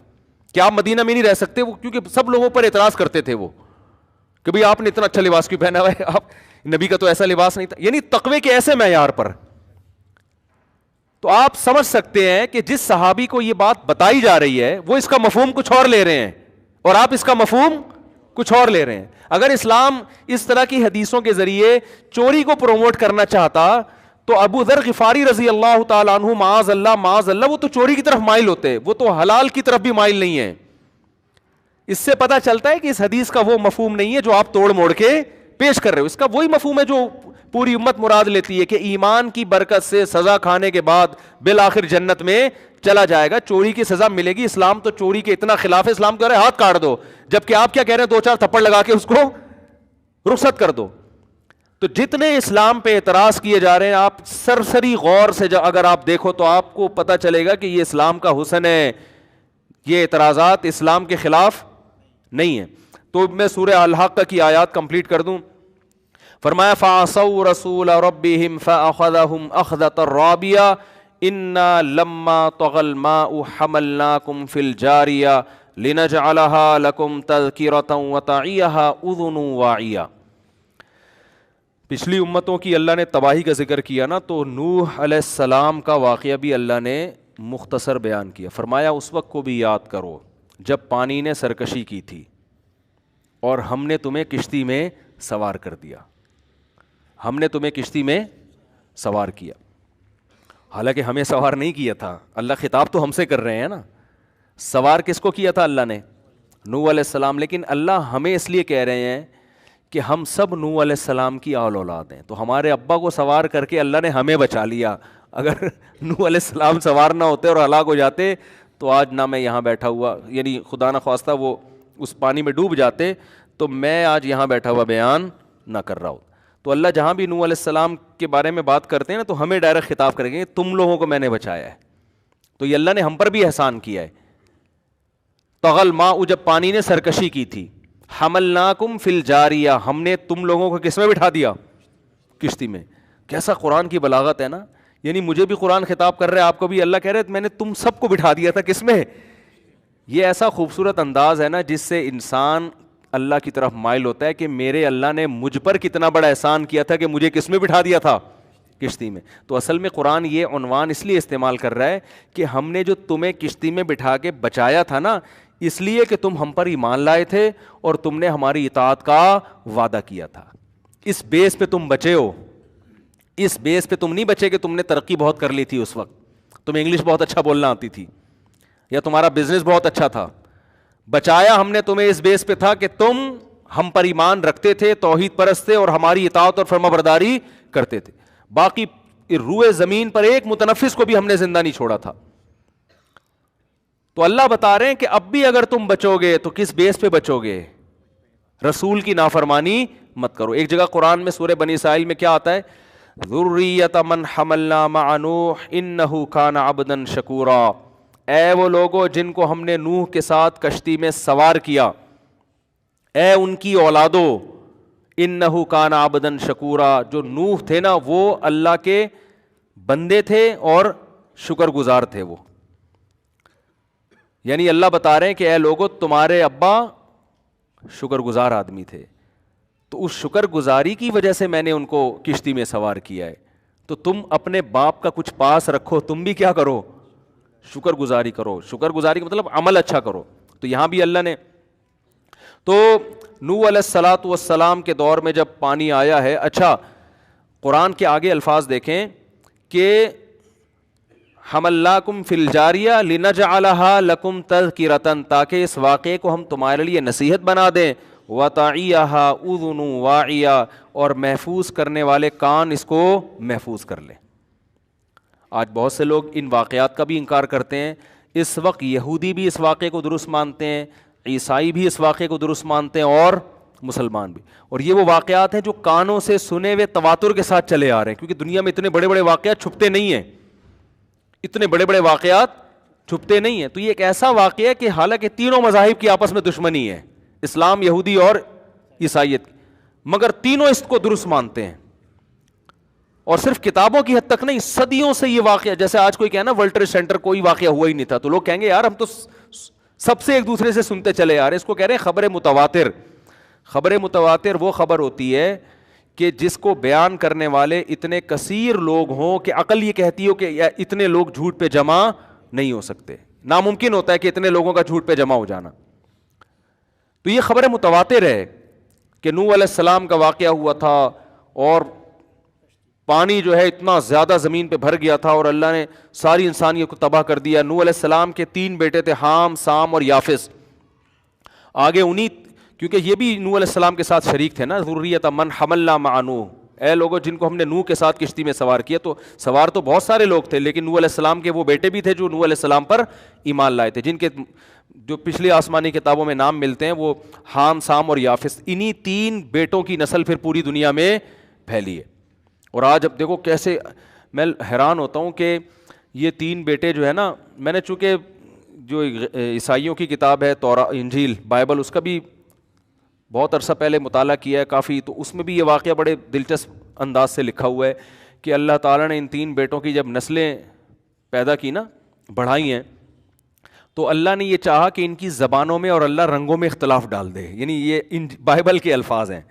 کہ آپ مدینہ میں نہیں رہ سکتے، کیونکہ سب لوگوں پر اعتراض کرتے تھے وہ کہ بھئی آپ نے اتنا اچھا لباس کیوں پہنا ہوا ہے، آپ نبی کا تو ایسا لباس نہیں تھا. یعنی تقوی کے ایسے معیار پر. تو آپ سمجھ سکتے ہیں کہ جس صحابی کو یہ بات بتائی جا رہی ہے وہ اس کا مفہوم کچھ اور لے رہے ہیں اور آپ اس کا مفہوم کچھ اور لے رہے ہیں. اگر اسلام اس طرح کی حدیثوں کے ذریعے چوری کو پروموٹ کرنا چاہتا تو ابو ذر غفاری رضی اللہ تعالیٰ عنہ معاذ اللہ وہ تو چوری کی طرف مائل ہوتے، وہ تو حلال کی طرف بھی مائل نہیں ہے. اس سے پتہ چلتا ہے کہ اس حدیث کا وہ مفہوم نہیں ہے جو آپ توڑ موڑ کے پیش کر رہے ہو. اس کا وہی مفہوم ہے جو پوری امت مراد لیتی ہے کہ ایمان کی برکت سے سزا کھانے کے بعد بالآخر جنت میں چلا جائے گا، چوری کی سزا ملے گی. اسلام تو چوری کے اتنا خلاف ہے، اسلام کہہ رہے ہاتھ کاٹ دو، جبکہ آپ کیا کہہ رہے ہیں 2-4 تھپڑ لگا کے اس کو رخصت کر دو. تو جتنے اسلام پہ اعتراض کیے جا رہے ہیں آپ سرسری غور سے اگر آپ دیکھو تو آپ کو پتہ چلے گا کہ یہ اسلام کا حسن ہے، یہ اعتراضات اسلام کے خلاف نہیں ہیں. تو میں سورہ الحق کی آیات کمپلیٹ کر دوں. فرمایا فَعَصَوْا رَسُولَ رَبِّهِمْ فَأَخَذَهُمْ أَخْذَةً رَّابِيَةً إِنَّا لَمَّا طَغَى الْمَاءُ حَمَلْنَاكُمْ فِي الْجَارِيَةِ لِنَجْعَلَهَا لَكُمْ تَذْكِرَةً وَتَعِيَهَا أُذُنٌ وَاعِيَةٌ. پچھلی امتوں کی اللہ نے تباہی کا ذکر کیا نا، تو نوح علیہ السلام کا واقعہ بھی اللہ نے مختصر بیان کیا. فرمایا اس وقت کو بھی یاد کرو جب پانی نے سرکشی کی تھی اور ہم نے تمہیں کشتی میں سوار کر دیا. ہم نے تمہیں کشتی میں سوار کیا، حالانکہ ہمیں سوار نہیں کیا تھا. اللہ خطاب تو ہم سے کر رہے ہیں نا. سوار کس کو کیا تھا؟ اللہ نے، نوح علیہ السلام. لیکن اللہ ہمیں اس لیے کہہ رہے ہیں کہ ہم سب نوح علیہ السلام کی آل اولاد ہیں. تو ہمارے ابا کو سوار کر کے اللہ نے ہمیں بچا لیا. اگر نوح علیہ السلام سوار نہ ہوتے اور ہلاک ہو جاتے تو آج نہ میں یہاں بیٹھا ہوا، یعنی خدا نہ خواستہ وہ اس پانی میں ڈوب جاتے تو میں آج یہاں بیٹھا ہوا بیان نہ کر رہا ہوں. تو اللہ جہاں بھی نوح علیہ السلام کے بارے میں بات کرتے ہیں نا تو ہمیں ڈائریکٹ خطاب کریں گے تم لوگوں کو میں نے بچایا ہے. تو یہ اللہ نے ہم پر بھی احسان کیا ہے. طغى الماء جب پانی نے سرکشی کی تھی، حملناکم فی الجاریہ ہم نے تم لوگوں کو کس میں بٹھا دیا؟ کشتی میں. کیسا قرآن کی بلاغت ہے نا. یعنی مجھے بھی قرآن خطاب کر رہے ہیں, آپ کو بھی اللہ کہہ رہے میں نے تم سب کو بٹھا دیا تھا کس میں. یہ ایسا خوبصورت انداز ہے نا جس سے انسان اللہ کی طرف مائل ہوتا ہے کہ میرے اللہ نے مجھ پر کتنا بڑا احسان کیا تھا کہ مجھے کس میں بٹھا دیا تھا, کشتی میں. تو اصل میں قرآن یہ عنوان اس لیے استعمال کر رہا ہے کہ ہم نے جو تمہیں کشتی میں بٹھا کے بچایا تھا نا, اس لیے کہ تم ہم پر ایمان لائے تھے اور تم نے ہماری اطاعت کا وعدہ کیا تھا. اس بیس پہ تم بچے ہو. اس بیس پہ تم نہیں بچے کہ تم نے ترقی بہت کر لی تھی اس وقت, تمہیں انگلش بہت اچھا بولنا آتی تھی یا تمہارا بزنس بہت اچھا تھا. بچایا ہم نے تمہیں اس بیس پہ تھا کہ تم ہم پر ایمان رکھتے تھے, توحید پرست تھے اور ہماری اطاعت اور فرمانبرداری کرتے تھے. باقی روئے زمین پر ایک متنفس کو بھی ہم نے زندہ نہیں چھوڑا تھا. تو اللہ بتا رہے ہیں کہ اب بھی اگر تم بچو گے تو کس بیس پہ بچو گے؟ رسول کی نافرمانی مت کرو. ایک جگہ قرآن میں سورہ بنی اسرائیل میں کیا آتا ہے؟ ذریۃ من حملنا مع نوح انہ کان عبدا شکورا. اے وہ لوگوں جن کو ہم نے نوح کے ساتھ کشتی میں سوار کیا, اے ان کی اولادو, انہ کان عبدا شکورا. جو نوح تھے نا وہ اللہ کے بندے تھے اور شکر گزار تھے وہ. یعنی اللہ بتا رہے ہیں کہ اے لوگوں تمہارے ابا شکر گزار آدمی تھے, تو اس شکر گزاری کی وجہ سے میں نے ان کو کشتی میں سوار کیا ہے. تو تم اپنے باپ کا کچھ پاس رکھو, تم بھی کیا کرو؟ شکر گزاری کرو. شکر گزاری کا مطلب عمل اچھا کرو. تو یہاں بھی اللہ نے, تو نوح علیہ الصلاۃ والسلام کے دور میں جب پانی آیا ہے, اچھا قرآن کے آگے الفاظ دیکھیں کہ حملناکم فی الجاریہ لنجعلہا لکم تذکرۃ, تاکہ اس واقعے کو ہم تمہارے لیے نصیحت بنا دیں, وتعیہا اذن واعیہ, اور محفوظ کرنے والے کان اس کو محفوظ کر لیں. آج بہت سے لوگ ان واقعات کا بھی انکار کرتے ہیں. اس وقت یہودی بھی اس واقعے کو درست مانتے ہیں, عیسائی بھی اس واقعے کو درست مانتے ہیں, اور مسلمان بھی. اور یہ وہ واقعات ہیں جو کانوں سے سنے ہوئے تواتر کے ساتھ چلے آ رہے ہیں, کیونکہ دنیا میں اتنے بڑے بڑے واقعات چھپتے نہیں ہیں, اتنے بڑے بڑے واقعات چھپتے نہیں ہیں. تو یہ ایک ایسا واقعہ ہے کہ حالانکہ تینوں مذاہب کی آپس میں دشمنی ہے, اسلام, یہودی اور عیسائیت, مگر تینوں اس کو درست مانتے ہیں. اور صرف کتابوں کی حد تک نہیں, صدیوں سے یہ واقعہ, جیسے آج کوئی کہے نا ورلڈ ٹریڈ سینٹر کوئی واقعہ ہوا ہی نہیں تھا, تو لوگ کہیں گے یار ہم تو سب سے ایک دوسرے سے سنتے چلے آ رہے ہیں. اس کو کہہ رہے ہیں خبر متواتر. خبر متواتر وہ خبر ہوتی ہے کہ جس کو بیان کرنے والے اتنے کثیر لوگ ہوں کہ عقل یہ کہتی ہو کہ اتنے لوگ جھوٹ پہ جمع نہیں ہو سکتے, ناممکن ہوتا ہے کہ اتنے لوگوں کا جھوٹ پہ جمع ہو جانا. تو یہ خبر متواتر ہے کہ نوح علیہ السلام کا واقعہ ہوا تھا اور پانی جو ہے اتنا زیادہ زمین پہ بھر گیا تھا اور اللہ نے ساری انسانیت کو تباہ کر دیا. نوح علیہ السلام کے 3 بیٹے تھے, حام, سام اور یافس. آگے انہی, کیونکہ یہ بھی نوح علیہ السلام کے ساتھ شریک تھے نا, ذریۃ من حملنا مع نوح, اے لوگوں جن کو ہم نے نوح کے ساتھ کشتی میں سوار کیا. تو سوار تو بہت سارے لوگ تھے, لیکن نوح علیہ السلام کے وہ بیٹے بھی تھے جو نوح علیہ السلام پر ایمان لائے تھے, جن کے جو پچھلی آسمانی کتابوں میں نام ملتے ہیں وہ حام, سام اور یافس. انہی 3 بیٹوں کی نسل پھر پوری دنیا میں پھیلی ہے. اور آج اب دیکھو کیسے, میں حیران ہوتا ہوں کہ یہ 3 بیٹے جو ہے نا, میں نے چونکہ جو عیسائیوں کی کتاب ہے انجیل بائبل, اس کا بھی بہت عرصہ پہلے مطالعہ کیا ہے کافی, تو اس میں بھی یہ واقعہ بڑے دلچسپ انداز سے لکھا ہوا ہے کہ اللہ تعالیٰ نے ان 3 بیٹوں کی جب نسلیں پیدا کی نا, بڑھائی ہیں, تو اللہ نے یہ چاہا کہ ان کی زبانوں میں اور اللہ رنگوں میں اختلاف ڈال دے. یعنی یہ ان بائبل کے الفاظ ہیں.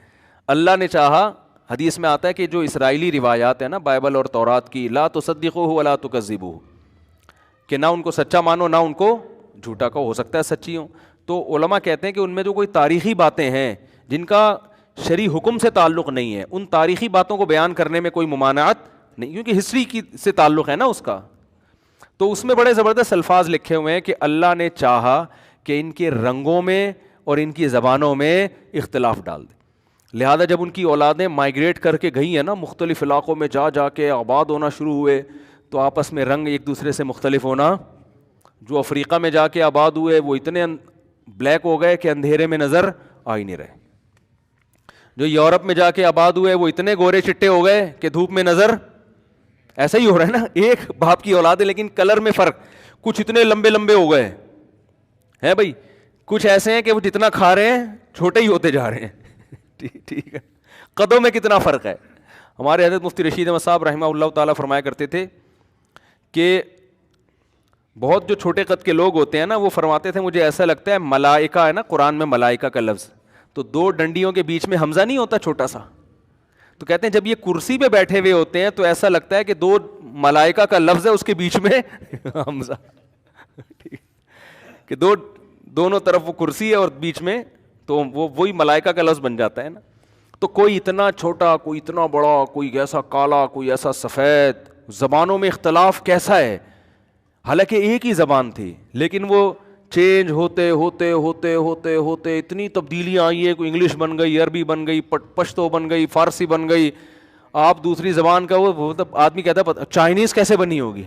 اللہ نے چاہا, حدیث میں آتا ہے کہ جو اسرائیلی روایات ہیں نا بائبل اور تورات کی, لا تصدقوہ ولا تکذبوہ, کہ نہ ان کو سچا مانو نہ ان کو جھوٹا کہو, ہو سکتا ہے سچی ہوں. تو علماء کہتے ہیں کہ ان میں جو کوئی تاریخی باتیں ہیں جن کا شرعی حکم سے تعلق نہیں ہے, ان تاریخی باتوں کو بیان کرنے میں کوئی ممانعت نہیں, کیونکہ ہسٹری کی سے تعلق ہے نا اس کا. تو اس میں بڑے زبردست الفاظ لکھے ہوئے ہیں کہ اللہ نے چاہا کہ ان کے رنگوں میں اور ان کی زبانوں میں اختلاف ڈال دے. لہذا جب ان کی اولادیں مائیگریٹ کر کے گئی ہیں نا, مختلف علاقوں میں جا جا کے آباد ہونا شروع ہوئے, تو آپس میں رنگ ایک دوسرے سے مختلف ہونا. جو افریقہ میں جا کے آباد ہوئے وہ اتنے بلیک ہو گئے کہ اندھیرے میں نظر آ ہی نہیں رہے. جو یورپ میں جا کے آباد ہوئے وہ اتنے گورے چٹے ہو گئے کہ دھوپ میں نظر, ایسا ہی ہو رہا ہے نا, ایک باپ کی اولاد ہے لیکن کلر میں فرق. کچھ اتنے لمبے لمبے ہو گئے ہیں بھائی, کچھ ایسے ہیں کہ وہ جتنا کھا رہے ہیں چھوٹے ہی ہوتے جا رہے ہیں. ٹھیک ہے, قدوں میں کتنا فرق ہے. ہمارے حضرت مفتی رشید احمد صاحب رحمہ اللہ تعالیٰ فرمایا کرتے تھے کہ بہت جو چھوٹے قد کے لوگ ہوتے ہیں نا وہ فرماتے تھے مجھے ایسا لگتا ہے ملائکہ ہے نا قرآن میں ملائکہ کا لفظ تو دو ڈنڈیوں کے بیچ میں حمزہ نہیں ہوتا چھوٹا سا, تو کہتے ہیں جب یہ کرسی پہ بیٹھے ہوئے ہوتے ہیں تو ایسا لگتا ہے کہ دو ملائکہ کا لفظ ہے اس کے بیچ میں حمزہ, کہ دونوں طرف وہ کرسی ہے اور بیچ میں, تو وہی ملائکہ کا لفظ بن جاتا ہے نا. تو کوئی اتنا چھوٹا, کوئی اتنا بڑا, کوئی ایسا کالا, کوئی ایسا سفید, زبانوں میں اختلاف کیسا ہے, حالانکہ ایک ہی زبان تھی لیکن وہ چینج ہوتے ہوتے ہوتے ہوتے ہوتے اتنی تبدیلیاں آئی ہیں, کوئی انگلش بن گئی, عربی بن گئی, پشتو بن گئی, فارسی بن گئی. آپ دوسری زبان کا وہ آدمی کہتا ہے چائنیز کیسے بنی ہوگی,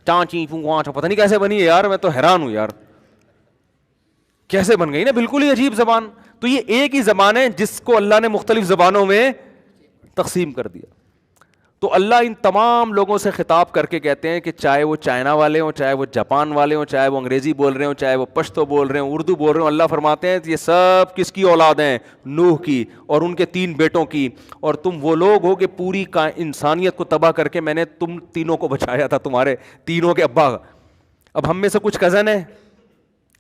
چانچی پتہ نہیں کیسے بنی ہے یار, میں تو حیران ہوں یار کیسے بن گئی نا, بالکل ہی عجیب زبان. تو یہ ایک ہی زبان ہے جس کو اللہ نے مختلف زبانوں میں تقسیم کر دیا. تو اللہ ان تمام لوگوں سے خطاب کر کے کہتے ہیں کہ چاہے وہ چائنا والے ہوں, چاہے وہ جاپان والے ہوں, چاہے وہ انگریزی بول رہے ہوں, چاہے وہ پشتو بول رہے ہوں, اردو بول رہے ہوں, اللہ فرماتے ہیں یہ سب کس کی اولاد ہیں, نوح کی اور ان کے 3 بیٹوں کی, اور تم وہ لوگ ہو کہ پوری انسانیت کو تباہ کر کے میں نے تم تینوں کو بچایا تھا, تمہارے تینوں کے ابا. اب ہم میں سے کچھ کزن ہیں,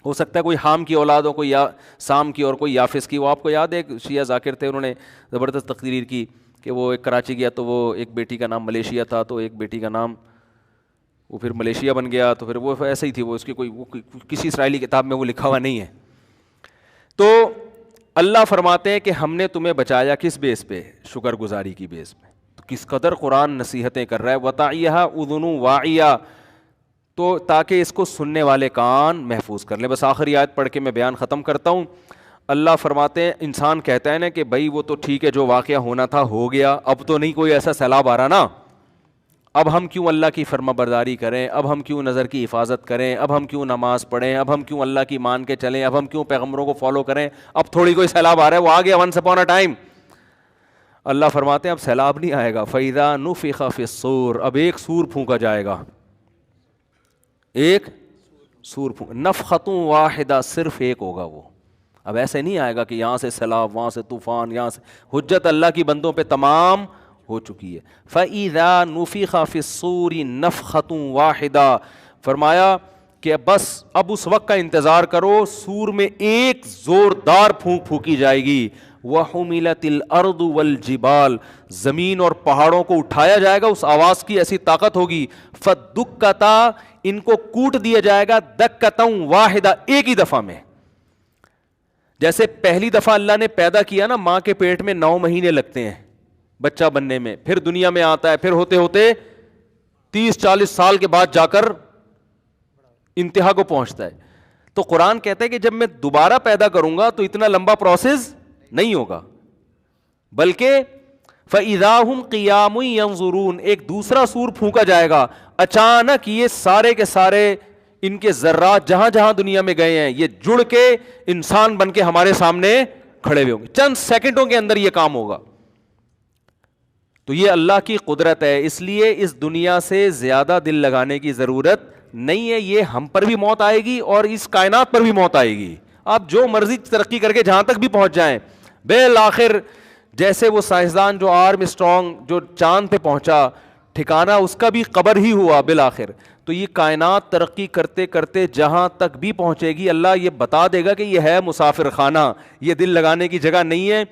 ہو سکتا ہے کوئی حام کی اولاد ہو, کوئی سام کی اور کوئی یافس کی. وہ آپ کو یاد ہے ایک شیعہ ذاکر تھے, انہوں نے زبردست تقریر کی کہ وہ ایک کراچی گیا تو وہ ایک بیٹی کا نام ملیشیا تھا, تو ایک بیٹی کا نام وہ پھر ملیشیا بن گیا, تو پھر وہ ایسے ہی تھی, وہ اس کی کوئی کسی اسرائیلی کتاب میں وہ لکھا ہوا نہیں ہے. تو اللہ فرماتے ہیں کہ ہم نے تمہیں بچایا کس بیس پہ, شکر گزاری کی بیس پہ. تو کس قدر قرآن نصیحتیں کر رہا ہے, وَتَعِيَهَا أُذُنُ وَاعِيَةٌ, تو تاکہ اس کو سننے والے کان محفوظ کر لیں. بس آخری آیت پڑھ کے میں بیان ختم کرتا ہوں. اللہ فرماتے ہیں, انسان کہتا ہے نا کہ بھائی وہ تو ٹھیک ہے جو واقعہ ہونا تھا ہو گیا, اب تو نہیں کوئی ایسا سیلاب آ رہا نا, اب ہم کیوں اللہ کی فرما برداری کریں, اب ہم کیوں نظر کی حفاظت کریں, اب ہم کیوں نماز پڑھیں, اب ہم کیوں اللہ کی مان کے چلیں, اب ہم کیوں پیغمبروں کو فالو کریں, اب تھوڑی کوئی سیلاب آ رہا ہے, وہ آ گیا ونس اپون اے ٹائم. اللہ فرماتے ہیں اب سیلاب نہیں آئے گا. فَإِذَا نُفِخَ فِي الصُّورِ, اب ایک سور پھونکا جائے گا, ایک سور نفخۃ واحدہ, صرف ایک ہوگا وہ. اب ایسے نہیں آئے گا کہ یہاں سے سیلاب, وہاں سے طوفان, یہاں سے, حجت اللہ کی بندوں پہ تمام ہو چکی ہے. فَإِذَا نُفِخَ فِي الصُّورِ نَفْخَةٌ وَاحِدَةٌ, فرمایا کہ بس اب اس وقت کا انتظار کرو, سور میں ایک زوردار پھونک پھونکی جائے گی. وَحُمِلَتِ الْأَرْضُ وَالْجِبَالُ, زمین اور پہاڑوں کو اٹھایا جائے گا, اس آواز کی ایسی طاقت ہوگی. فَدُّكَّتَا, ان کو کوٹ دیا جائے گا, دَكَّةً وَاحِدَةً, ایک ہی دفعہ میں. جیسے پہلی دفعہ اللہ نے پیدا کیا نا, ماں کے پیٹ میں 9 مہینے لگتے ہیں بچہ بننے میں, پھر دنیا میں آتا ہے, پھر ہوتے ہوتے 30-40 سال کے بعد جا کر انتہا کو پہنچتا ہے. تو قرآن کہتا ہے کہ جب میں دوبارہ پیدا کروں گا تو اتنا لمبا پروسیس نہیں ہوگا, بلکہ فَإِذَا هُمْ قِيَامٌ يَنظُرُونَ, ایک دوسرا سور پھونکا جائے گا, اچانک یہ سارے کے سارے ان کے ذرات جہاں جہاں دنیا میں گئے ہیں یہ جڑ کے انسان بن کے ہمارے سامنے کھڑے ہوئے ہوں گے, چند سیکنڈوں کے اندر یہ کام ہوگا. تو یہ اللہ کی قدرت ہے, اس لیے اس دنیا سے زیادہ دل لگانے کی ضرورت نہیں ہے. یہ ہم پر بھی موت آئے گی اور اس کائنات پر بھی موت آئے گی. آپ جو مرضی ترقی کر کے جہاں تک بھی پہنچ جائیں, بالآخر جیسے وہ سائنسدان جو آرم اسٹرانگ جو چاند پہ پہنچا, ٹھکانہ اس کا بھی قبر ہی ہوا بالآخر. تو یہ کائنات ترقی کرتے کرتے جہاں تک بھی پہنچے گی, اللہ یہ بتا دے گا کہ یہ ہے مسافر خانہ, یہ دل لگانے کی جگہ نہیں ہے.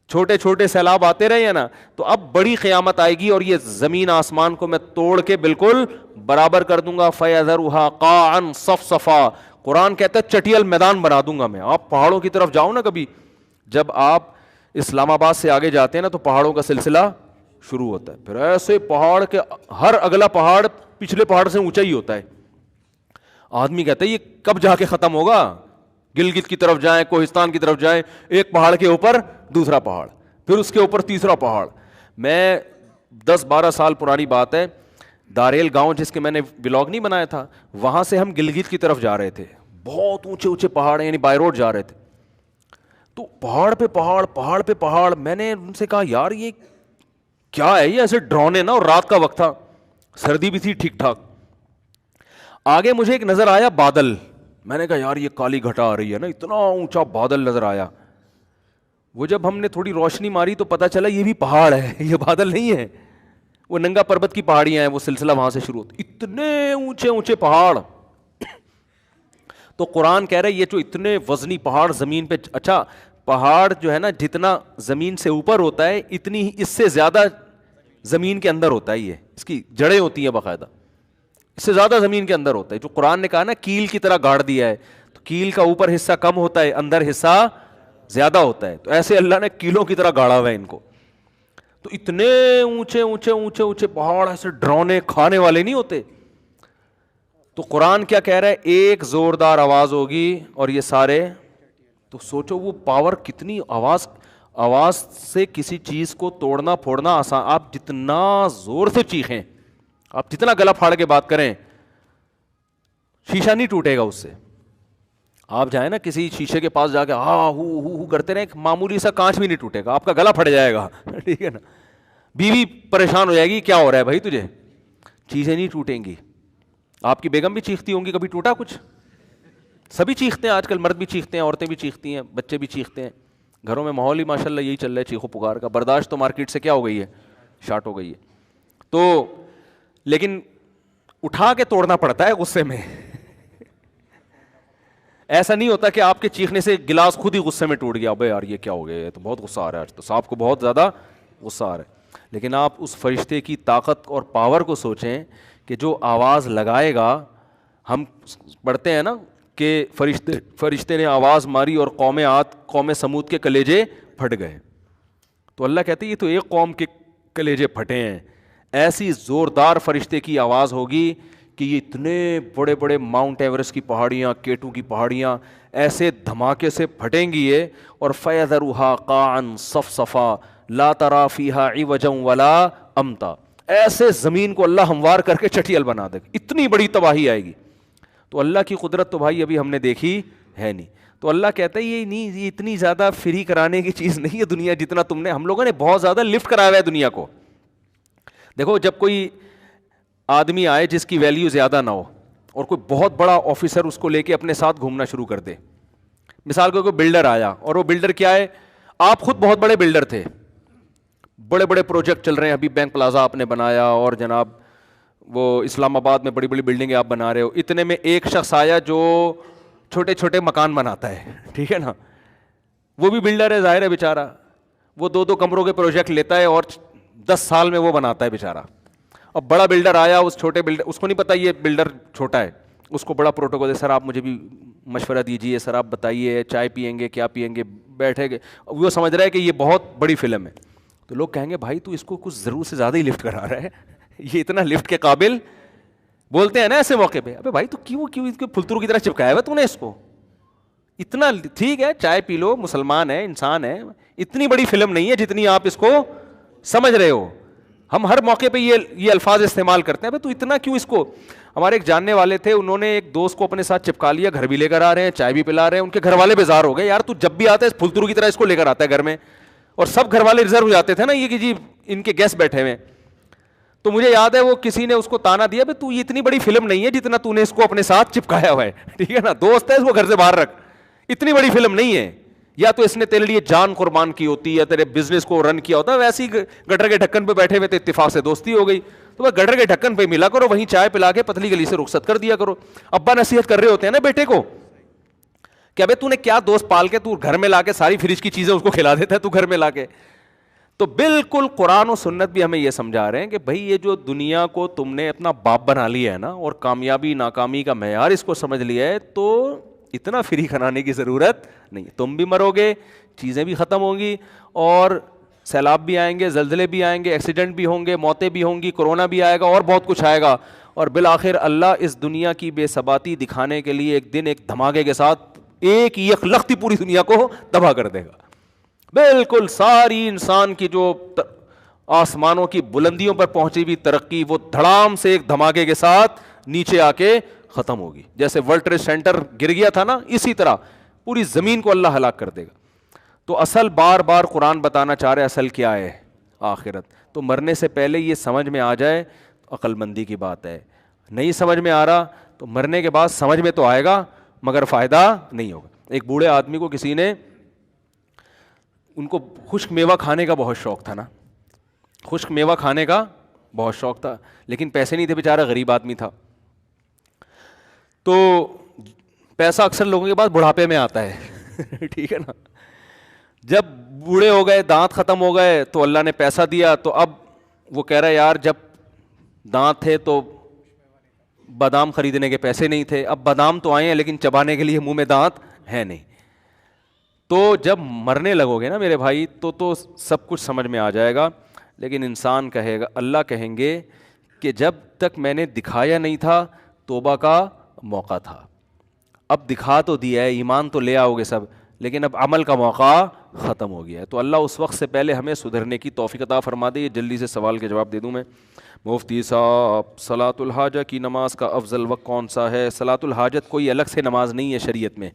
چھوٹے چھوٹے سیلاب آتے رہے ہیں نا, تو اب بڑی قیامت آئے گی اور یہ زمین آسمان کو میں توڑ کے بالکل برابر کر دوں گا. فَيَذَرُهَا قَاعًا صَفْصَفًا, قرآن کہتا ہے چٹیل میدان بنا دوں گا میں. آپ پہاڑوں کی طرف جاؤ نا کبھی, جب آپ اسلام آباد سے آگے جاتے ہیں نا تو پہاڑوں کا سلسلہ شروع ہوتا ہے, پھر ایسے پہاڑ کے ہر اگلا پہاڑ پچھلے پہاڑ سے اونچا ہی ہوتا ہے. آدمی کہتا ہے یہ کب جا کے ختم ہوگا, گلگت کی طرف جائیں, کوہستان کی طرف جائیں, ایک پہاڑ کے اوپر دوسرا پہاڑ, پھر اس کے اوپر تیسرا پہاڑ. میں 10-12 سال پرانی بات ہے, داریل گاؤں جس کے میں نے ولاگ نہیں بنایا تھا, وہاں سے ہم گلگت کی طرف جا رہے تھے. بہت اونچے اونچے پہاڑ ہیں, یعنی بائی روڈ جا رہے تھے, تو پہاڑ پہ پہاڑ پہاڑ پہ پہاڑ. میں نے ان سے کہا یار یہ کیا ہے, یہ ایسے ڈرونے نا, اور رات کا وقت تھا, سردی بھی تھی ٹھیک ٹھاک. آگے مجھے ایک نظر آیا بادل, میں نے کہا یار یہ کالی گھٹا آ رہی ہے نا, اتنا اونچا بادل نظر آیا. وہ جب ہم نے تھوڑی روشنی ماری تو پتا چلا یہ بھی پہاڑ ہے, یہ بادل نہیں ہے. وہ ننگا پربت کی پہاڑیاں ہیں، وہ سلسلہ وہاں سے شروع ہوتا، اتنے اونچے اونچے پہاڑ. تو قرآن کہہ رہا ہے یہ جو اتنے وزنی پہاڑ زمین پہ، اچھا پہاڑ جو ہے نا جتنا زمین سے اوپر ہوتا ہے اتنی اس سے زیادہ زمین کے اندر ہوتا ہے، یہ اس کی جڑیں ہوتی ہیں باقاعدہ، اس سے زیادہ زمین کے اندر ہوتا ہے. جو قرآن نے کہا نا کیل کی طرح گاڑ دیا ہے، تو کیل کا اوپر حصہ کم ہوتا ہے، اندر حصہ زیادہ ہوتا ہے، تو ایسے اللہ نے کیلوں کی طرح گاڑا ہوا ہے ان کو. تو اتنے اونچے اونچے اونچے اونچے پہاڑ ایسے ڈرانے کھانے والے نہیں ہوتے. تو قرآن کیا کہہ رہا ہے، ایک زوردار آواز ہوگی اور یہ سارے، تو سوچو وہ پاور کتنی، آواز سے کسی چیز کو توڑنا پھوڑنا آسان. آپ جتنا زور سے چیخیں، آپ جتنا گلا پھاڑ کے بات کریں، شیشہ نہیں ٹوٹے گا اس سے. آپ جائیں نا کسی شیشے کے پاس جا کے ہاں ہو کرتے رہے، معمولی سا کانچ بھی نہیں ٹوٹے گا، آپ کا گلا پھٹ جائے گا. ٹھیک ہے نا. بیوی پریشان ہو جائے گی، کیا ہو رہا ہے بھائی تجھے، چیزیں نہیں ٹوٹیں گی. آپ کی بیگم بھی چیختی ہوں گی، کبھی ٹوٹا کچھ؟ سبھی چیختے ہیں آج کل، مرد بھی چیختے ہیں، عورتیں بھی چیختی ہیں، بچے بھی چیختے ہیں. گھروں میں ماحول ہی ماشاءاللہ یہی چل رہا ہے چیخو پکار کا. برداشت تو مارکیٹ سے کیا ہو گئی ہے، شارٹ ہو گئی ہے. تو لیکن اٹھا کے توڑنا پڑتا ہے غصے میں. ایسا نہیں ہوتا کہ آپ کے چیخنے سے گلاس خود ہی غصے میں ٹوٹ گیا، ابے یار یہ کیا ہو گیا، تو بہت غصہ آ رہا ہے آج، تو صاحب کو بہت زیادہ غصہ آ رہا ہے. لیکن آپ اس فرشتے کی طاقت اور پاور کو سوچیں کہ جو آواز لگائے گا. ہم پڑھتے ہیں نا کہ فرشتے نے آواز ماری اور قوم عاد قوم سمود کے کلیجے پھٹ گئے. تو اللہ کہتے ہیں یہ تو ایک قوم کے کلیجے پھٹے ہیں. ایسی زوردار فرشتے کی آواز ہوگی کہ یہ اتنے بڑے بڑے ماؤنٹ ایورسٹ کی پہاڑیاں، کیٹو کی پہاڑیاں ایسے دھماکے سے پھٹیں گی یہ. اور فَيَذَرُهَا قَاعًا صَفْصَفًا لَا تَرَىٰ فِيهَا عِوَجًا وَلَا أَمْتًا. ایسے زمین کو اللہ ہموار کر کے چٹیل بنا دے گا، اتنی بڑی تباہی آئے گی. تو اللہ کی قدرت تو بھائی ابھی ہم نے دیکھی ہے نہیں. تو اللہ کہتا ہے یہ نہیں، یہ اتنی زیادہ فری کرانے کی چیز نہیں ہے دنیا، جتنا تم نے، ہم لوگوں نے بہت زیادہ لفٹ کرایا ہوا ہے دنیا کو. دیکھو جب کوئی آدمی آئے جس کی ویلیو زیادہ نہ ہو اور کوئی بہت بڑا آفیسر اس کو لے کے اپنے ساتھ گھومنا شروع کر دے، مثال کو کوئی بلڈر آیا، اور وہ بلڈر کیا ہے، آپ خود بہت بڑے بلڈر تھے، بڑے بڑے پروجیکٹ چل رہے ہیں، ابھی بینک پلازا آپ نے بنایا، اور جناب وہ اسلام آباد میں بڑی بڑی بلڈنگیں آپ بنا رہے ہو. اتنے میں ایک شخص آیا جو چھوٹے چھوٹے مکان بناتا ہے، ٹھیک ہے نا، وہ بھی بلڈر ہے ظاہر ہے بیچارہ، وہ 2 کمروں کے پروجیکٹ لیتا ہے اور 10 سال میں وہ بناتا ہے بیچارہ. اب بڑا بلڈر آیا، اس چھوٹے بلڈر، اس کو نہیں پتا یہ بلڈر چھوٹا ہے، اس کو بڑا پروٹوکول ہے، سر آپ مجھے بھی مشورہ دیجیے، سر آپ بتائیے چائے پیئیں گے کیا پیئیں گے، بیٹھے گے. وہ سمجھ رہا ہے کہ یہ بہت بڑی فلم ہے. تو لوگ کہیں گے بھائی تو اس کو کچھ ضرور سے زیادہ ہی لفٹ کرا رہا ہے، یہ اتنا لفٹ کے قابل، بولتے ہیں نا ایسے موقع پہ، ابے بھائی تو کیوں اس کو پھلترو کی طرح چپکایا ہوا تو نے اس کو اتنا. ٹھیک ہے چائے پی لو، مسلمان ہے، انسان ہے، اتنی بڑی فلم نہیں ہے جتنی آپ اس کو سمجھ رہے ہو. ہم ہر موقع پہ یہ الفاظ استعمال کرتے ہیں، تو اتنا کیوں اس کو. ہمارے ایک جاننے والے تھے، انہوں نے ایک دوست کو اپنے ساتھ چپکا لیا، گھر بھی لے کر آ رہے ہیں، چائے بھی پلا رہے ہیں. ان کے گھر والے بیزار ہو گئے، یار تو جب بھی آتا ہے پھلترو کی طرح اس کو لے کر آتا ہے گھر میں. اور سب گھر والے ریزرو ہو جاتے تھے نا یہ کہ جی ان کے گیسٹ بیٹھے ہوئے. تو مجھے یاد ہے وہ کسی نے اس کو تانا دیا، بھائی تو یہ اتنی بڑی فلم نہیں ہے جتنا تو نے اس کو اپنے ساتھ چپکایا ہوا ہے، ٹھیک ہے نا، دوست ہے اس کو گھر سے باہر رکھ، اتنی بڑی فلم نہیں ہے. یا تو اس نے تیرے لیے جان قربان کی ہوتی ہے، تیرے بزنس کو رن کیا ہوتا ہے، ویسے ہی گٹر کے ڈھکن پہ بیٹھے ہوئے تھے، اتفاق سے دوستی ہو گئی. تو بس گٹر کے ڈھکن پہ ملا کرو، وہیں چائے پلا کے پتلی گلی سے رخصت کر دیا کرو. ابا نصیحت کر رہے ہوتے ہیں نا بیٹے کو کہ ابے تو نے کیا دوست پال کے تو گھر میں لا کے ساری فریج کی چیزیں اس کو کھلا دیتا ہے تو گھر میں لا کے. تو بالکل قرآن و سنت بھی ہمیں یہ سمجھا رہے ہیں کہ بھائی یہ جو دنیا کو تم نے اپنا باپ بنا لیا ہے نا، اور کامیابی ناکامی کا معیار اس کو سمجھ لیا ہے، تو اتنا فری کھنانے کی ضرورت نہیں. تم بھی مرو گے، چیزیں بھی ختم ہوں گی، اور سیلاب بھی آئیں گے، زلزلے بھی آئیں گے، ایکسیڈنٹ بھی ہوں گے، موتیں بھی ہوں گی، کورونا بھی آئے گا، اور بہت کچھ آئے گا. اور بالآخر اللہ اس دنیا کی بے ثباتی دکھانے کے لیے ایک دن ایک دھماکے کے ساتھ ایک یکلختی پوری دنیا کو تباہ کر دے گا. بالکل ساری انسان کی جو آسمانوں کی بلندیوں پر پہنچی ہوئی ترقی، وہ دھڑام سے ایک دھماکے کے ساتھ نیچے آ کے ختم ہوگی. جیسے ورلڈ ٹریڈ سینٹر گر گیا تھا نا، اسی طرح پوری زمین کو اللہ ہلاک کر دے گا. تو اصل بار بار قرآن بتانا چاہ رہے اصل کیا ہے، آخرت. تو مرنے سے پہلے یہ سمجھ میں آ جائے عقل مندی کی بات ہے. نہیں سمجھ میں آ رہا تو مرنے کے بعد سمجھ میں تو آئے گا مگر فائدہ نہیں ہوگا. ایک بوڑھے آدمی کو کسی نے، ان کو خشک میوہ کھانے کا بہت شوق تھا نا، خشک میوہ کھانے کا بہت شوق تھا, لیکن پیسے نہیں تھے, بیچارہ غریب آدمی تھا. تو پیسہ اکثر لوگوں کے پاس بڑھاپے میں آتا ہے ٹھیک ہے نا. جب بوڑھے ہو گئے, دانت ختم ہو گئے, تو اللہ نے پیسہ دیا, تو اب وہ کہہ رہا ہے یار جب دانت تھے تو بادام خریدنے کے پیسے نہیں تھے, اب بادام تو آئے ہیں لیکن چبانے کے لیے منہ میں دانت ہے نہیں. تو جب مرنے لگو گے نا میرے بھائی تو سب کچھ سمجھ میں آ جائے گا. لیکن انسان کہے گا, اللہ کہیں گے کہ جب تک میں نے دکھایا نہیں تھا توبہ کا موقع تھا, اب دکھا تو دیا ہے, ایمان تو لے آؤ گے سب, لیکن اب عمل کا موقع ختم ہو گیا ہے. تو اللہ اس وقت سے پہلے ہمیں سدھرنے کی توفیق عطا فرما دے. جلدی سے سوال کے جواب دے دوں میں. مفتی صاحب, صلاۃ الحاجہ کی نماز کا افضل وقت کون سا ہے؟ صلاۃ الحاجت کوئی الگ سے نماز نہیں ہے شریعت میں,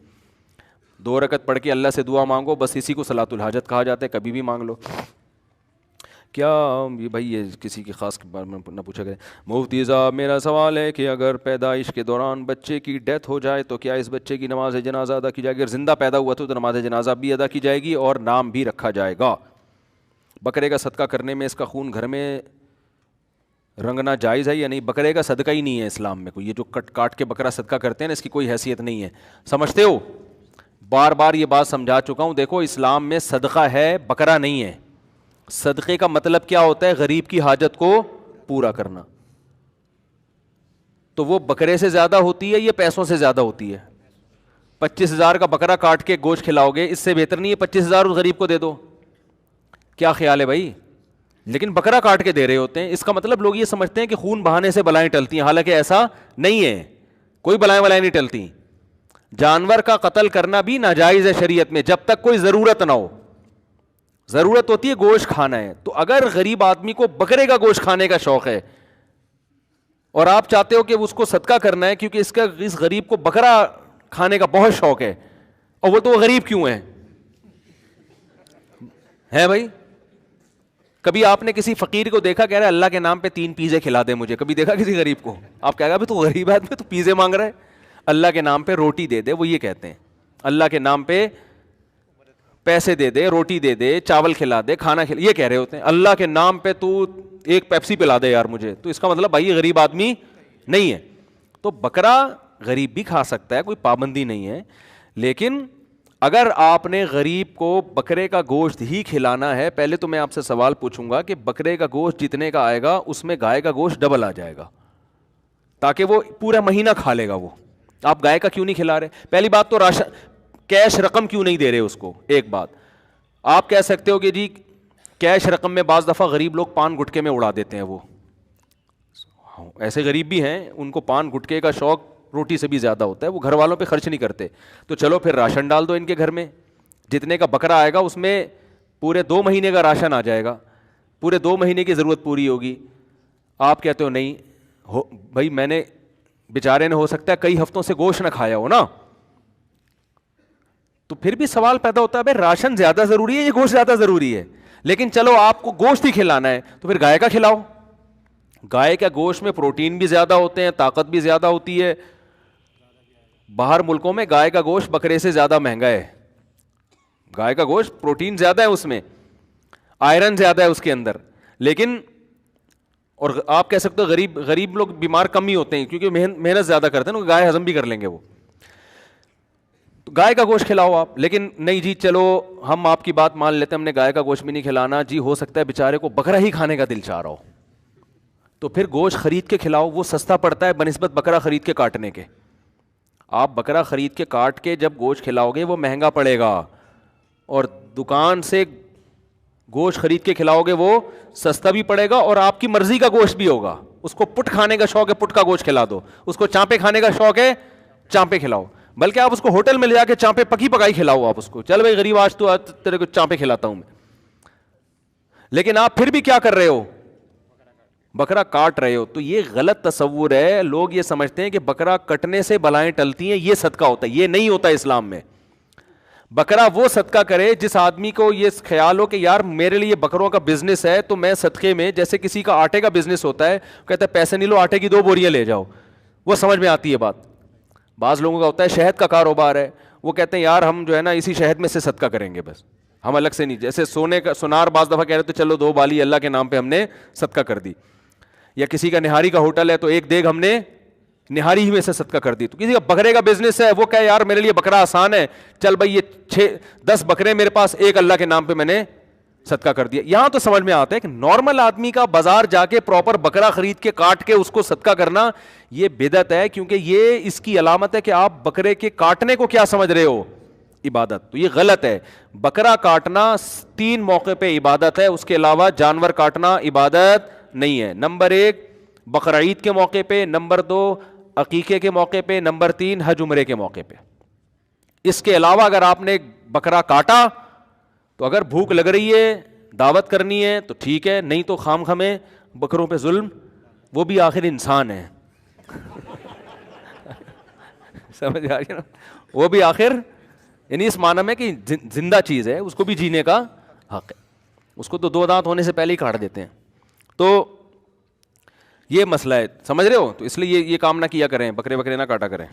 2 رکعت پڑھ کے اللہ سے دعا مانگو, بس اسی کو صلاۃ الحاجت کہا جاتا ہے, کبھی بھی مانگ لو. کیا یہ بھائی یہ کسی کی خاص کے بارے میں نہ پوچھا گیا. مفتی صاحب میرا سوال ہے کہ اگر پیدائش کے دوران بچے کی ڈیتھ ہو جائے تو کیا اس بچے کی نماز جنازہ ادا کی جائے گی؟ اگر زندہ پیدا ہوا تو نماز جنازہ بھی ادا کی جائے گی اور نام بھی رکھا جائے گا. بکرے کا صدقہ کرنے میں اس کا خون گھر میں رنگنا جائز ہے یا نہیں؟ بکرے کا صدقہ ہی نہیں ہے اسلام میں کوئی, یہ جو کاٹ کے بکرا صدقہ کرتے ہیں نا, اس کی کوئی حیثیت نہیں ہے, سمجھتے ہو؟ بار بار یہ بات سمجھا چکا ہوں. دیکھو اسلام میں صدقہ ہے, بکرا نہیں ہے. صدقے کا مطلب کیا ہوتا ہے؟ غریب کی حاجت کو پورا کرنا. تو وہ بکرے سے زیادہ ہوتی ہے یا پیسوں سے زیادہ ہوتی ہے؟ 25,000 کا بکرا کاٹ کے گوشت کھلاؤ گے, اس سے بہتر نہیں ہے 25,000 اس غریب کو دے دو؟ کیا خیال ہے بھائی؟ لیکن بکرا کاٹ کے دے رہے ہوتے ہیں. اس کا مطلب لوگ یہ سمجھتے ہیں کہ خون بہانے سے بلائیں ٹلتی ہیں, حالانکہ ایسا نہیں ہے, کوئی بلائیں نہیں ٹلتی. جانور کا قتل کرنا بھی ناجائز ہے شریعت میں جب تک کوئی ضرورت نہ ہو. ضرورت ہوتی ہے گوشت کھانا ہے, تو اگر غریب آدمی کو بکرے کا گوشت کھانے کا شوق ہے اور آپ چاہتے ہو کہ اس کو صدقہ کرنا ہے کیونکہ اس غریب کو بکرا کھانے کا بہت شوق ہے, اور وہ تو وہ غریب کیوں ہے بھائی؟ کبھی آپ نے کسی فقیر کو دیکھا کہہ رہا ہے اللہ کے نام پہ 3 پیزے کھلا دے مجھے؟ کبھی دیکھا کسی غریب کو؟ آپ کہہ گا تو غریب آدمی تو پیزے مانگ رہا ہے. اللہ کے نام پہ روٹی دے دے, وہ یہ کہتے ہیں اللہ کے نام پہ پیسے دے دے, روٹی دے دے, چاول کھلا دے, کھانا کھلا, یہ کہہ رہے ہوتے ہیں. اللہ کے نام پہ تو ایک پیپسی پلا دے یار مجھے, تو اس کا مطلب بھائی یہ غریب آدمی نہیں ہے. تو بکرا غریب بھی کھا سکتا ہے, کوئی پابندی نہیں ہے. لیکن اگر آپ نے غریب کو بکرے کا گوشت ہی کھلانا ہے, پہلے تو میں آپ سے سوال پوچھوں گا کہ بکرے کا گوشت جتنے کا آئے گا اس میں گائے کا گوشت ڈبل آ جائے گا, تاکہ وہ پورا مہینہ کھا لے گا. وہ آپ گائے کا کیوں نہیں کھلا رہے؟ پہلی بات تو راشن کیش رقم کیوں نہیں دے رہے اس کو؟ ایک بات آپ کہہ سکتے ہو کہ جی کیش رقم میں بعض دفعہ غریب لوگ پان گٹکے میں اڑا دیتے ہیں. وہ ایسے غریب بھی ہیں ان کو پان گٹکے کا شوق روٹی سے بھی زیادہ ہوتا ہے, وہ گھر والوں پہ خرچ نہیں کرتے. تو چلو پھر راشن ڈال دو ان کے گھر میں, جتنے کا بکرا آئے گا اس میں پورے 2 مہینے کا راشن آ جائے گا, پورے 2 مہینے کی ضرورت پوری ہوگی. آپ کہتے ہو نہیں بھائی, میں نے بیچارے نے ہو سکتا ہے کئی ہفتوں سے گوشت نہ کھایا ہو نا, تو پھر بھی سوال پیدا ہوتا ہے بھائی راشن زیادہ ضروری ہے یا گوشت زیادہ ضروری ہے؟ لیکن چلو آپ کو گوشت ہی کھلانا ہے تو پھر گائے کا کھلاؤ. گائے کا گوشت میں پروٹین بھی زیادہ ہوتے ہیں, طاقت بھی زیادہ ہوتی ہے. باہر ملکوں میں گائے کا گوشت بکرے سے زیادہ مہنگا ہے. گائے کا گوشت پروٹین زیادہ ہے, اس میں آئرن زیادہ ہے اس کے اندر. لیکن اور آپ کہہ سکتے ہو غریب لوگ بیمار کم ہی ہوتے ہیں کیونکہ محنت زیادہ کرتے ہیں نا, گائے ہضم بھی کر لیں گے وہ. تو گائے کا گوشت کھلاؤ آپ. لیکن نہیں جی چلو ہم آپ کی بات مان لیتے ہیں, ہم نے گائے کا گوشت بھی نہیں کھلانا جی, ہو سکتا ہے بیچارے کو بکرا ہی کھانے کا دل چاہ رہا ہو, تو پھر گوشت خرید کے کھلاؤ, وہ سستا پڑتا ہے بنسبت بکرا خرید کے کاٹنے کے. آپ بکرا خرید کے کاٹ کے جب گوشت کھلاؤ گے وہ مہنگا پڑے گا, اور دکان سے گوشت خرید کے کھلاؤ گے وہ سستا بھی پڑے گا اور آپ کی مرضی کا گوشت بھی ہوگا. اس کو پٹ کھانے کا شوق ہے پٹ کا گوشت کھلا دو, اس کو چانپے کھانے کا شوق ہے چانپے کھلاؤ, بلکہ آپ اس کو ہوٹل میں لے جا کے چانپے پکی پکائی کھلاؤ. آپ اس کو چل بھائی غریب آج تو تیرے کو چانپے کھلاتا ہوں میں. لیکن آپ پھر بھی کیا کر رہے ہو؟ بکرا کاٹ رہے ہو. تو یہ غلط تصور ہے, لوگ یہ سمجھتے ہیں کہ بکرا کٹنے سے بلائیں ٹلتی ہیں, یہ صدقہ ہوتا ہے. یہ نہیں ہوتا اسلام میں. بکرا وہ صدقہ کرے جس آدمی کو یہ خیال ہو کہ یار میرے لیے بکروں کا بزنس ہے تو میں صدقے میں, جیسے کسی کا آٹے کا بزنس ہوتا ہے, کہتا ہے پیسے نہیں لو آٹے کی 2 بوریاں لے جاؤ, وہ سمجھ میں آتی ہے بات. بعض لوگوں کا ہوتا ہے شہد کا کاروبار ہے, وہ کہتے ہیں یار ہم جو ہے نا اسی شہد میں سے صدقہ کریں گے, بس ہم الگ سے نہیں. جیسے سونے کا سونار بعض دفعہ کہہ رہے تو چلو 2 بالی اللہ کے نام پہ ہم نے صدقہ کر دی. یا کسی کا نہاری کا ہوٹل ہے تو ایک دیگ ہم نے نہاری ہی میں سے صدقہ کر دی. تو کسی کا بکرے کا بزنس ہے, وہ کہے یار میرے لیے بکرا آسان ہے, چل بھائی یہ 10 بکرے میرے پاس, ایک اللہ کے نام پہ میں نے صدقہ کر دیا. یہاں تو سمجھ میں آتا ہے کہ نارمل آدمی کا بازار جا کے پراپر بکرا خرید کے کاٹ کے اس کو صدقہ کرنا یہ بدعت ہے, کیونکہ یہ اس کی علامت ہے کہ آپ بکرے کے کاٹنے کو کیا سمجھ رہے ہو, عبادت. تو یہ غلط ہے. بکرا کاٹنا 3 موقع پہ عبادت ہے, اس کے علاوہ جانور کاٹنا عبادت نہیں ہے. نمبر 1 بقرعید کے موقع پہ, نمبر 2 عقیقے کے موقع پہ, نمبر 3 حج عمرے کے موقع پہ. اس کے علاوہ اگر آپ نے بکرا کاٹا تو اگر بھوک لگ رہی ہے, دعوت کرنی ہے تو ٹھیک ہے, نہیں تو خام خمیں بکروں پہ ظلم, وہ بھی آخر انسان ہے. سمجھ آ رہی ہے نا, وہ بھی آخر, یعنی اس معنی میں کہ زندہ چیز ہے, اس کو بھی جینے کا حق ہے. اس کو تو 2 دانت ہونے سے پہلے ہی کاٹ دیتے ہیں. تو یہ مسئلہ ہے, سمجھ رہے ہو. تو اس لیے یہ کام نہ کیا کریں, بکرے نہ کاٹا کریں,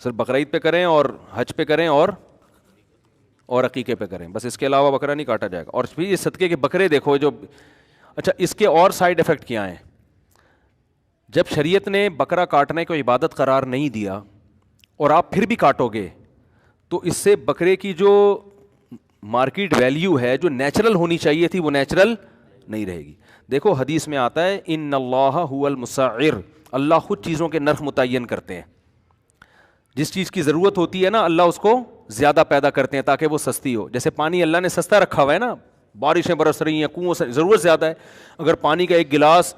صرف بقرعید پہ کریں اور حج پہ کریں اور عقیقے پہ کریں, بس اس کے علاوہ بکرا نہیں کاٹا جائے گا. اور پھر یہ صدقے کے بکرے دیکھو جو, اچھا اس کے اور سائیڈ افیکٹ کیا ہیں. جب شریعت نے بکرا کاٹنے کو عبادت قرار نہیں دیا اور آپ پھر بھی کاٹو گے تو اس سے بکرے کی جو مارکیٹ ویلیو ہے, جو نیچرل ہونی چاہیے تھی, وہ نیچرل نہیں رہے گی. دیکھو حدیث میں آتا ہے ان اللہ هو المسعر, اللہ خود چیزوں کے نرخ متعین کرتے ہیں. جس چیز کی ضرورت ہوتی ہے نا, اللہ اس کو زیادہ پیدا کرتے ہیں تاکہ وہ سستی ہو. جیسے پانی اللہ نے سستا رکھا ہوا ہے نا, بارشیں برس رہی ہیں, کنووں سے ضرورت زیادہ ہے, اگر پانی کا ایک گلاس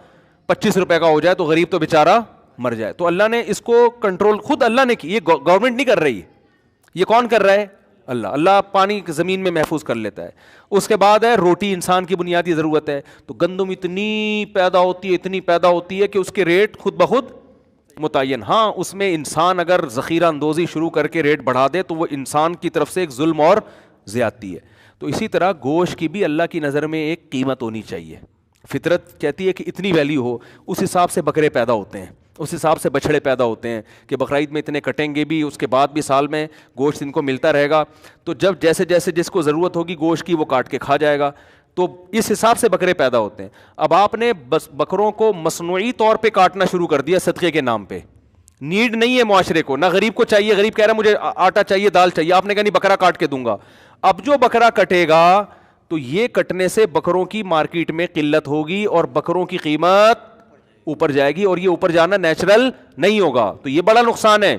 25 روپے کا ہو جائے تو غریب تو بیچارہ مر جائے. تو اللہ نے اس کو کنٹرول خود اللہ نے کی, یہ گورنمنٹ نہیں کر رہی, یہ کون کر رہا ہے, اللہ. اللہ پانی زمین میں محفوظ کر لیتا ہے. اس کے بعد ہے روٹی, انسان کی بنیادی ضرورت ہے, تو گندم اتنی پیدا ہوتی ہے کہ اس کے ریٹ خود بخود متعین. ہاں اس میں انسان اگر ذخیرہ اندوزی شروع کر کے ریٹ بڑھا دے تو وہ انسان کی طرف سے ایک ظلم اور زیادتی ہے. تو اسی طرح گوشت کی بھی اللہ کی نظر میں ایک قیمت ہونی چاہیے. فطرت کہتی ہے کہ اتنی ویلیو ہو, اس حساب سے بکرے پیدا ہوتے ہیں, اس حساب سے بچھڑے پیدا ہوتے ہیں کہ بقرعید میں اتنے کٹیں گے بھی, اس کے بعد بھی سال میں گوشت ان کو ملتا رہے گا. تو جب جیسے جیسے جس کو ضرورت ہوگی گوشت کی وہ کاٹ کے کھا جائے گا. تو اس حساب سے بکرے پیدا ہوتے ہیں. اب آپ نے بس بکروں کو مصنوعی طور پہ کاٹنا شروع کر دیا صدقے کے نام پہ. نیڈ نہیں ہے معاشرے کو, نہ غریب کو چاہیے, غریب کہہ رہا ہے مجھے آٹا چاہیے, دال چاہیے, آپ نے کہا نہیں بکرا کاٹ کے دوں گا. اب جو بکرا کٹے گا تو یہ کٹنے سے بکروں کی مارکیٹ میں قلت ہوگی اور بکروں کی قیمت اوپر جائے گی, اور یہ اوپر جانا نیچرل نہیں ہوگا. تو یہ بڑا نقصان ہے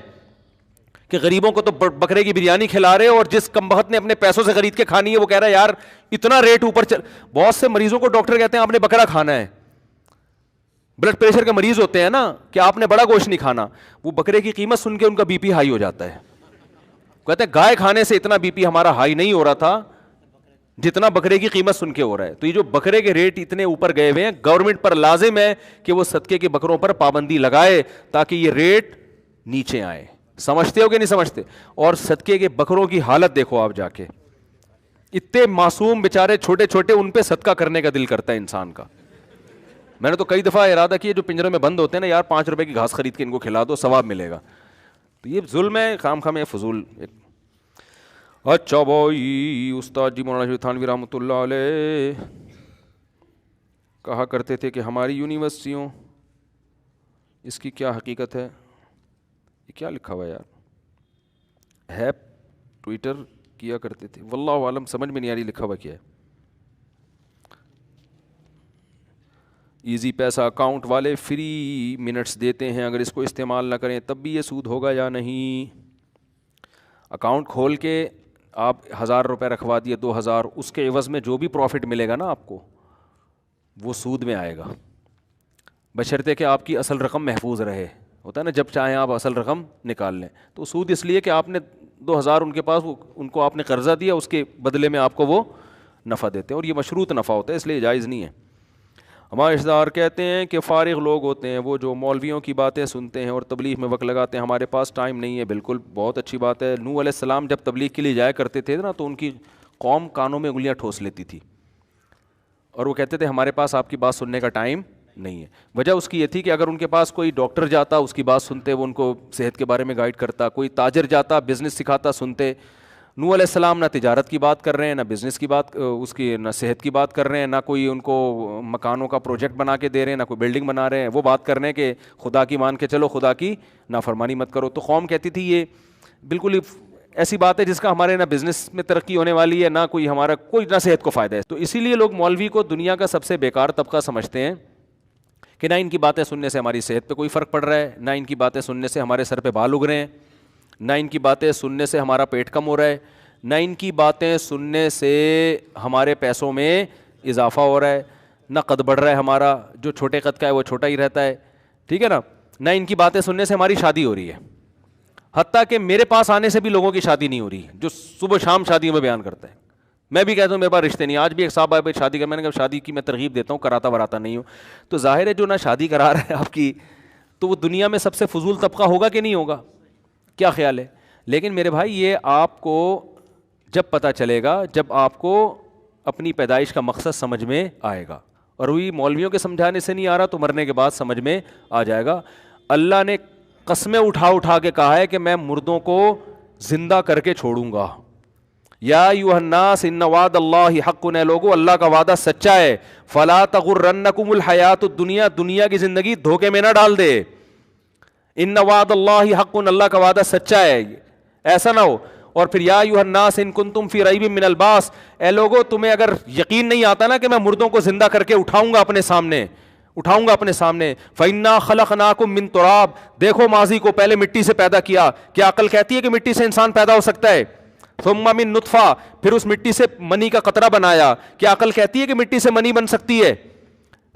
کہ غریبوں کو تو بکرے کی بریانی کھلا رہے اور جس کمبخت نے اپنے پیسوں سے خرید کے کھانی ہے وہ کہہ رہا ہے یار اتنا ریٹ اوپر چل. بہت سے مریضوں کو ڈاکٹر کہتے ہیں آپ نے بکرا کھانا ہے, بلڈ پریشر کے مریض ہوتے ہیں نا, کہ آپ نے بڑا گوشت نہیں کھانا. وہ بکرے کی قیمت سن کے ان کا بی پی ہائی ہو جاتا ہے, کہتے ہیں گائے کھانے سے اتنا بی پی ہمارا ہائی نہیں ہو رہا تھا جتنا بکرے کی قیمت سن کے ہو رہا ہے. تو یہ جو بکرے کے ریٹ اتنے اوپر گئے ہوئے ہیں, گورنمنٹ پر لازم ہے کہ وہ صدقے کے بکروں پر پابندی لگائے تاکہ یہ ریٹ نیچے آئے. سمجھتے ہو کہ نہیں سمجھتے؟ اور صدقے کے بکروں کی حالت دیکھو آپ جا کے, اتنے معصوم بیچارے چھوٹے چھوٹے, ان پہ صدقہ کرنے کا دل کرتا ہے انسان کا. میں نے تو کئی دفعہ ارادہ کیا جو پنجروں میں بند ہوتے ہیں نا, یار 5 روپے کی گھاس خرید کے ان کو کھلا دو, ثواب ملے گا. تو یہ ظلم ہے, خام خام ہے, فضول. اچھا بھائی, استاد جی مولانا شریف تھانوی رحمۃ اللہ علیہ کہا کرتے تھے کہ ہماری یونیورسٹیوں, اس کی کیا حقیقت ہے؟ یہ کیا لکھا ہوا ہے یار, ہیپ ٹویٹر کیا کرتے تھے, واللہ عالم, سمجھ میں نہیں آ رہی لکھا ہوا کیا ہے. ایزی پیسہ اکاؤنٹ والے فری منٹس دیتے ہیں, اگر اس کو استعمال نہ کریں تب بھی یہ سود ہوگا یا نہیں؟ اکاؤنٹ کھول کے آپ 1000 روپے رکھوا دیے, 2000, اس کے عوض میں جو بھی پروفٹ ملے گا نا آپ کو وہ سود میں آئے گا, بشرطے کہ آپ کی اصل رقم محفوظ رہے. ہوتا ہے نا جب چاہیں آپ اصل رقم نکال لیں. تو سود اس لیے کہ آپ نے 2000 ان کے پاس, ان کو آپ نے قرضہ دیا, اس کے بدلے میں آپ کو وہ نفع دیتے ہیں, اور یہ مشروط نفع ہوتا ہے اس لیے جائز نہیں ہے. ہمارے رشتہ دار کہتے ہیں کہ فارغ لوگ ہوتے ہیں وہ جو مولویوں کی باتیں سنتے ہیں اور تبلیغ میں وقت لگاتے ہیں, ہمارے پاس ٹائم نہیں ہے. بالکل بہت اچھی بات ہے. نوح علیہ السلام جب تبلیغ کے لیے جایا کرتے تھے نا تو ان کی قوم کانوں میں انگلیاں ٹھوس لیتی تھی اور وہ کہتے تھے ہمارے پاس آپ کی بات سننے کا ٹائم نہیں ہے. وجہ اس کی یہ تھی کہ اگر ان کے پاس کوئی ڈاکٹر جاتا اس کی بات سنتے, وہ ان کو صحت کے بارے میں گائیڈ کرتا, کوئی تاجر جاتا بزنس سکھاتا سنتے, نوح علیہ السلام نہ تجارت کی بات کر رہے ہیں، نہ بزنس کی بات، اس کی نہ صحت کی بات کر رہے ہیں، نہ کوئی ان کو مکانوں کا پروجیکٹ بنا کے دے رہے ہیں، نہ کوئی بلڈنگ بنا رہے ہیں. وہ بات کر رہے ہیں کہ خدا کی مان کے چلو، خدا کی نافرمانی مت کرو. تو قوم کہتی تھی یہ بالکل ایسی بات ہے جس کا ہمارے نہ بزنس میں ترقی ہونے والی ہے، نہ کوئی ہمارا کوئی نہ صحت کو فائدہ ہے. تو اسی لیے لوگ مولوی کو دنیا کا سب سے بیکار طبقہ سمجھتے ہیں کہ نہ ان کی باتیں سننے سے ہماری صحت پہ کوئی فرق پڑ رہا ہے، نہ ان کی باتیں سننے سے ہمارے سر پہ بال اگ رہے ہیں، نہ ان کی باتیں سننے سے ہمارا پیٹ کم ہو رہا ہے، نہ ان کی باتیں سننے سے ہمارے پیسوں میں اضافہ ہو رہا ہے، نہ قد بڑھ رہا ہے ہمارا، جو چھوٹے قد کا ہے وہ چھوٹا ہی رہتا ہے، ٹھیک ہے نا، نہ ان کی باتیں سننے سے ہماری شادی ہو رہی ہے. حتیٰ کہ میرے پاس آنے سے بھی لوگوں کی شادی نہیں ہو رہی جو صبح شام شادیوں میں بیان کرتے ہیں. میں بھی کہتا ہوں میرے پاس رشتے نہیں. آج بھی ایک صاحب آئے شادی کر، میں نے کہا شادی کی میں ترغیب دیتا ہوں، کراتا وراتا نہیں ہوں. تو ظاہر ہے جو نہ شادی کرا رہا ہے آپ کی، تو وہ دنیا میں سب سے فضول طبقہ ہوگا کہ نہیں ہوگا؟ کیا خیال ہے؟ لیکن میرے بھائی یہ آپ کو جب پتہ چلے گا جب آپ کو اپنی پیدائش کا مقصد سمجھ میں آئے گا. اور وہی مولویوں کے سمجھانے سے نہیں آ رہا تو مرنے کے بعد سمجھ میں آ جائے گا. اللہ نے قسمیں اٹھا اٹھا کے کہا ہے کہ میں مردوں کو زندہ کر کے چھوڑوں گا. یا ایھا الناس ان وعد اللہ حق، نے لوگو اللہ کا وعدہ سچا ہے. فلا تغرنکم الحیات الدنیا، دنیا کی زندگی دھوکے میں نہ ڈال دے. ان وعد اللہ حق، اللہ کا وعدہ سچا ہے، ایسا نہ ہو. اور پھر یا ایھا الناس ان کنتم فی ریب من البعث، اے لوگو تمہیں اگر یقین نہیں آتا نا کہ میں مردوں کو زندہ کر کے اٹھاؤں گا اپنے سامنے، فَإِنَّا خَلَقْنَاكُم مِّن تُرَابٍ، دیکھو ماضی کو پہلے مٹی سے پیدا کیا. کیا عقل کہتی ہے کہ مٹی سے انسان پیدا ہو سکتا ہے؟ ثُمَّ مِن نُطْفَةٍ، پھر اس مٹی سے منی کا قطرہ بنایا. کیا عقل کہتی ہے کہ مٹی سے منی بن سکتی ہے؟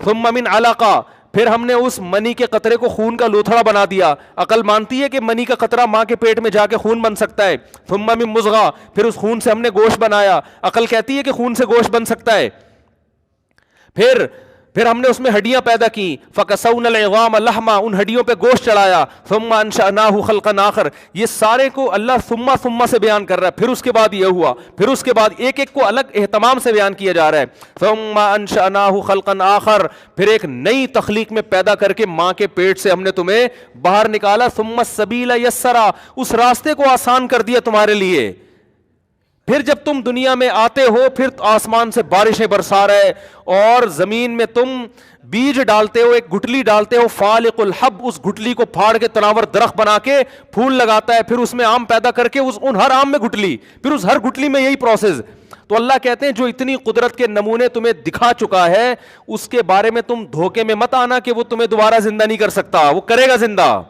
ثُمَّ مِن عَلَقَةٍ، پھر ہم نے اس منی کے قطرے کو خون کا لوتھڑا بنا دیا. عقل مانتی ہے کہ منی کا قطرہ ماں کے پیٹ میں جا کے خون بن سکتا ہے؟ ثُمَّ مِن مُضْغَةٍ، پھر اس خون سے ہم نے گوشت بنایا. عقل کہتی ہے کہ خون سے گوشت بن سکتا ہے؟ پھر ہم نے اس میں ہڈیاں پیدا کی. فَكَسَوْنَا الْعِظَامَ لَحْمًا، ان ہڈیوں پہ گوشت چڑھایا. ثُمَّ أَنشَأْنَاهُ خَلْقًا آخَرَ، یہ سارے کو اللہ ثم سے بیان کر رہا ہے. پھر اس کے بعد یہ ہوا، پھر اس کے بعد ایک ایک کو الگ اہتمام سے بیان کیا جا رہا ہے. ثُمَّ أَنشَأْنَاهُ خَلْقًا آخَرَ، پھر ایک نئی تخلیق میں پیدا کر کے ماں کے پیٹ سے ہم نے تمہیں باہر نکالا. ثُمَّ السَّبِيلَ يَسَّرَا، اس راستے کو آسان کر دیا تمہارے لیے. پھر جب تم دنیا میں آتے ہو پھر آسمان سے بارشیں برسا رہے اور زمین میں تم بیج ڈالتے ہو، ایک گٹلی ڈالتے ہو. فالق الحب، اس گٹلی کو پھاڑ کے تناور درخت بنا کے پھول لگاتا ہے، پھر اس میں آم پیدا کر کے ان ہر آم میں گٹلی، پھر اس ہر گٹلی میں یہی پروسیس. تو اللہ کہتے ہیں جو اتنی قدرت کے نمونے تمہیں دکھا چکا ہے اس کے بارے میں تم دھوکے میں مت آنا کہ وہ تمہیں دوبارہ زندہ نہیں کر سکتا، وہ کرے گا زندہ.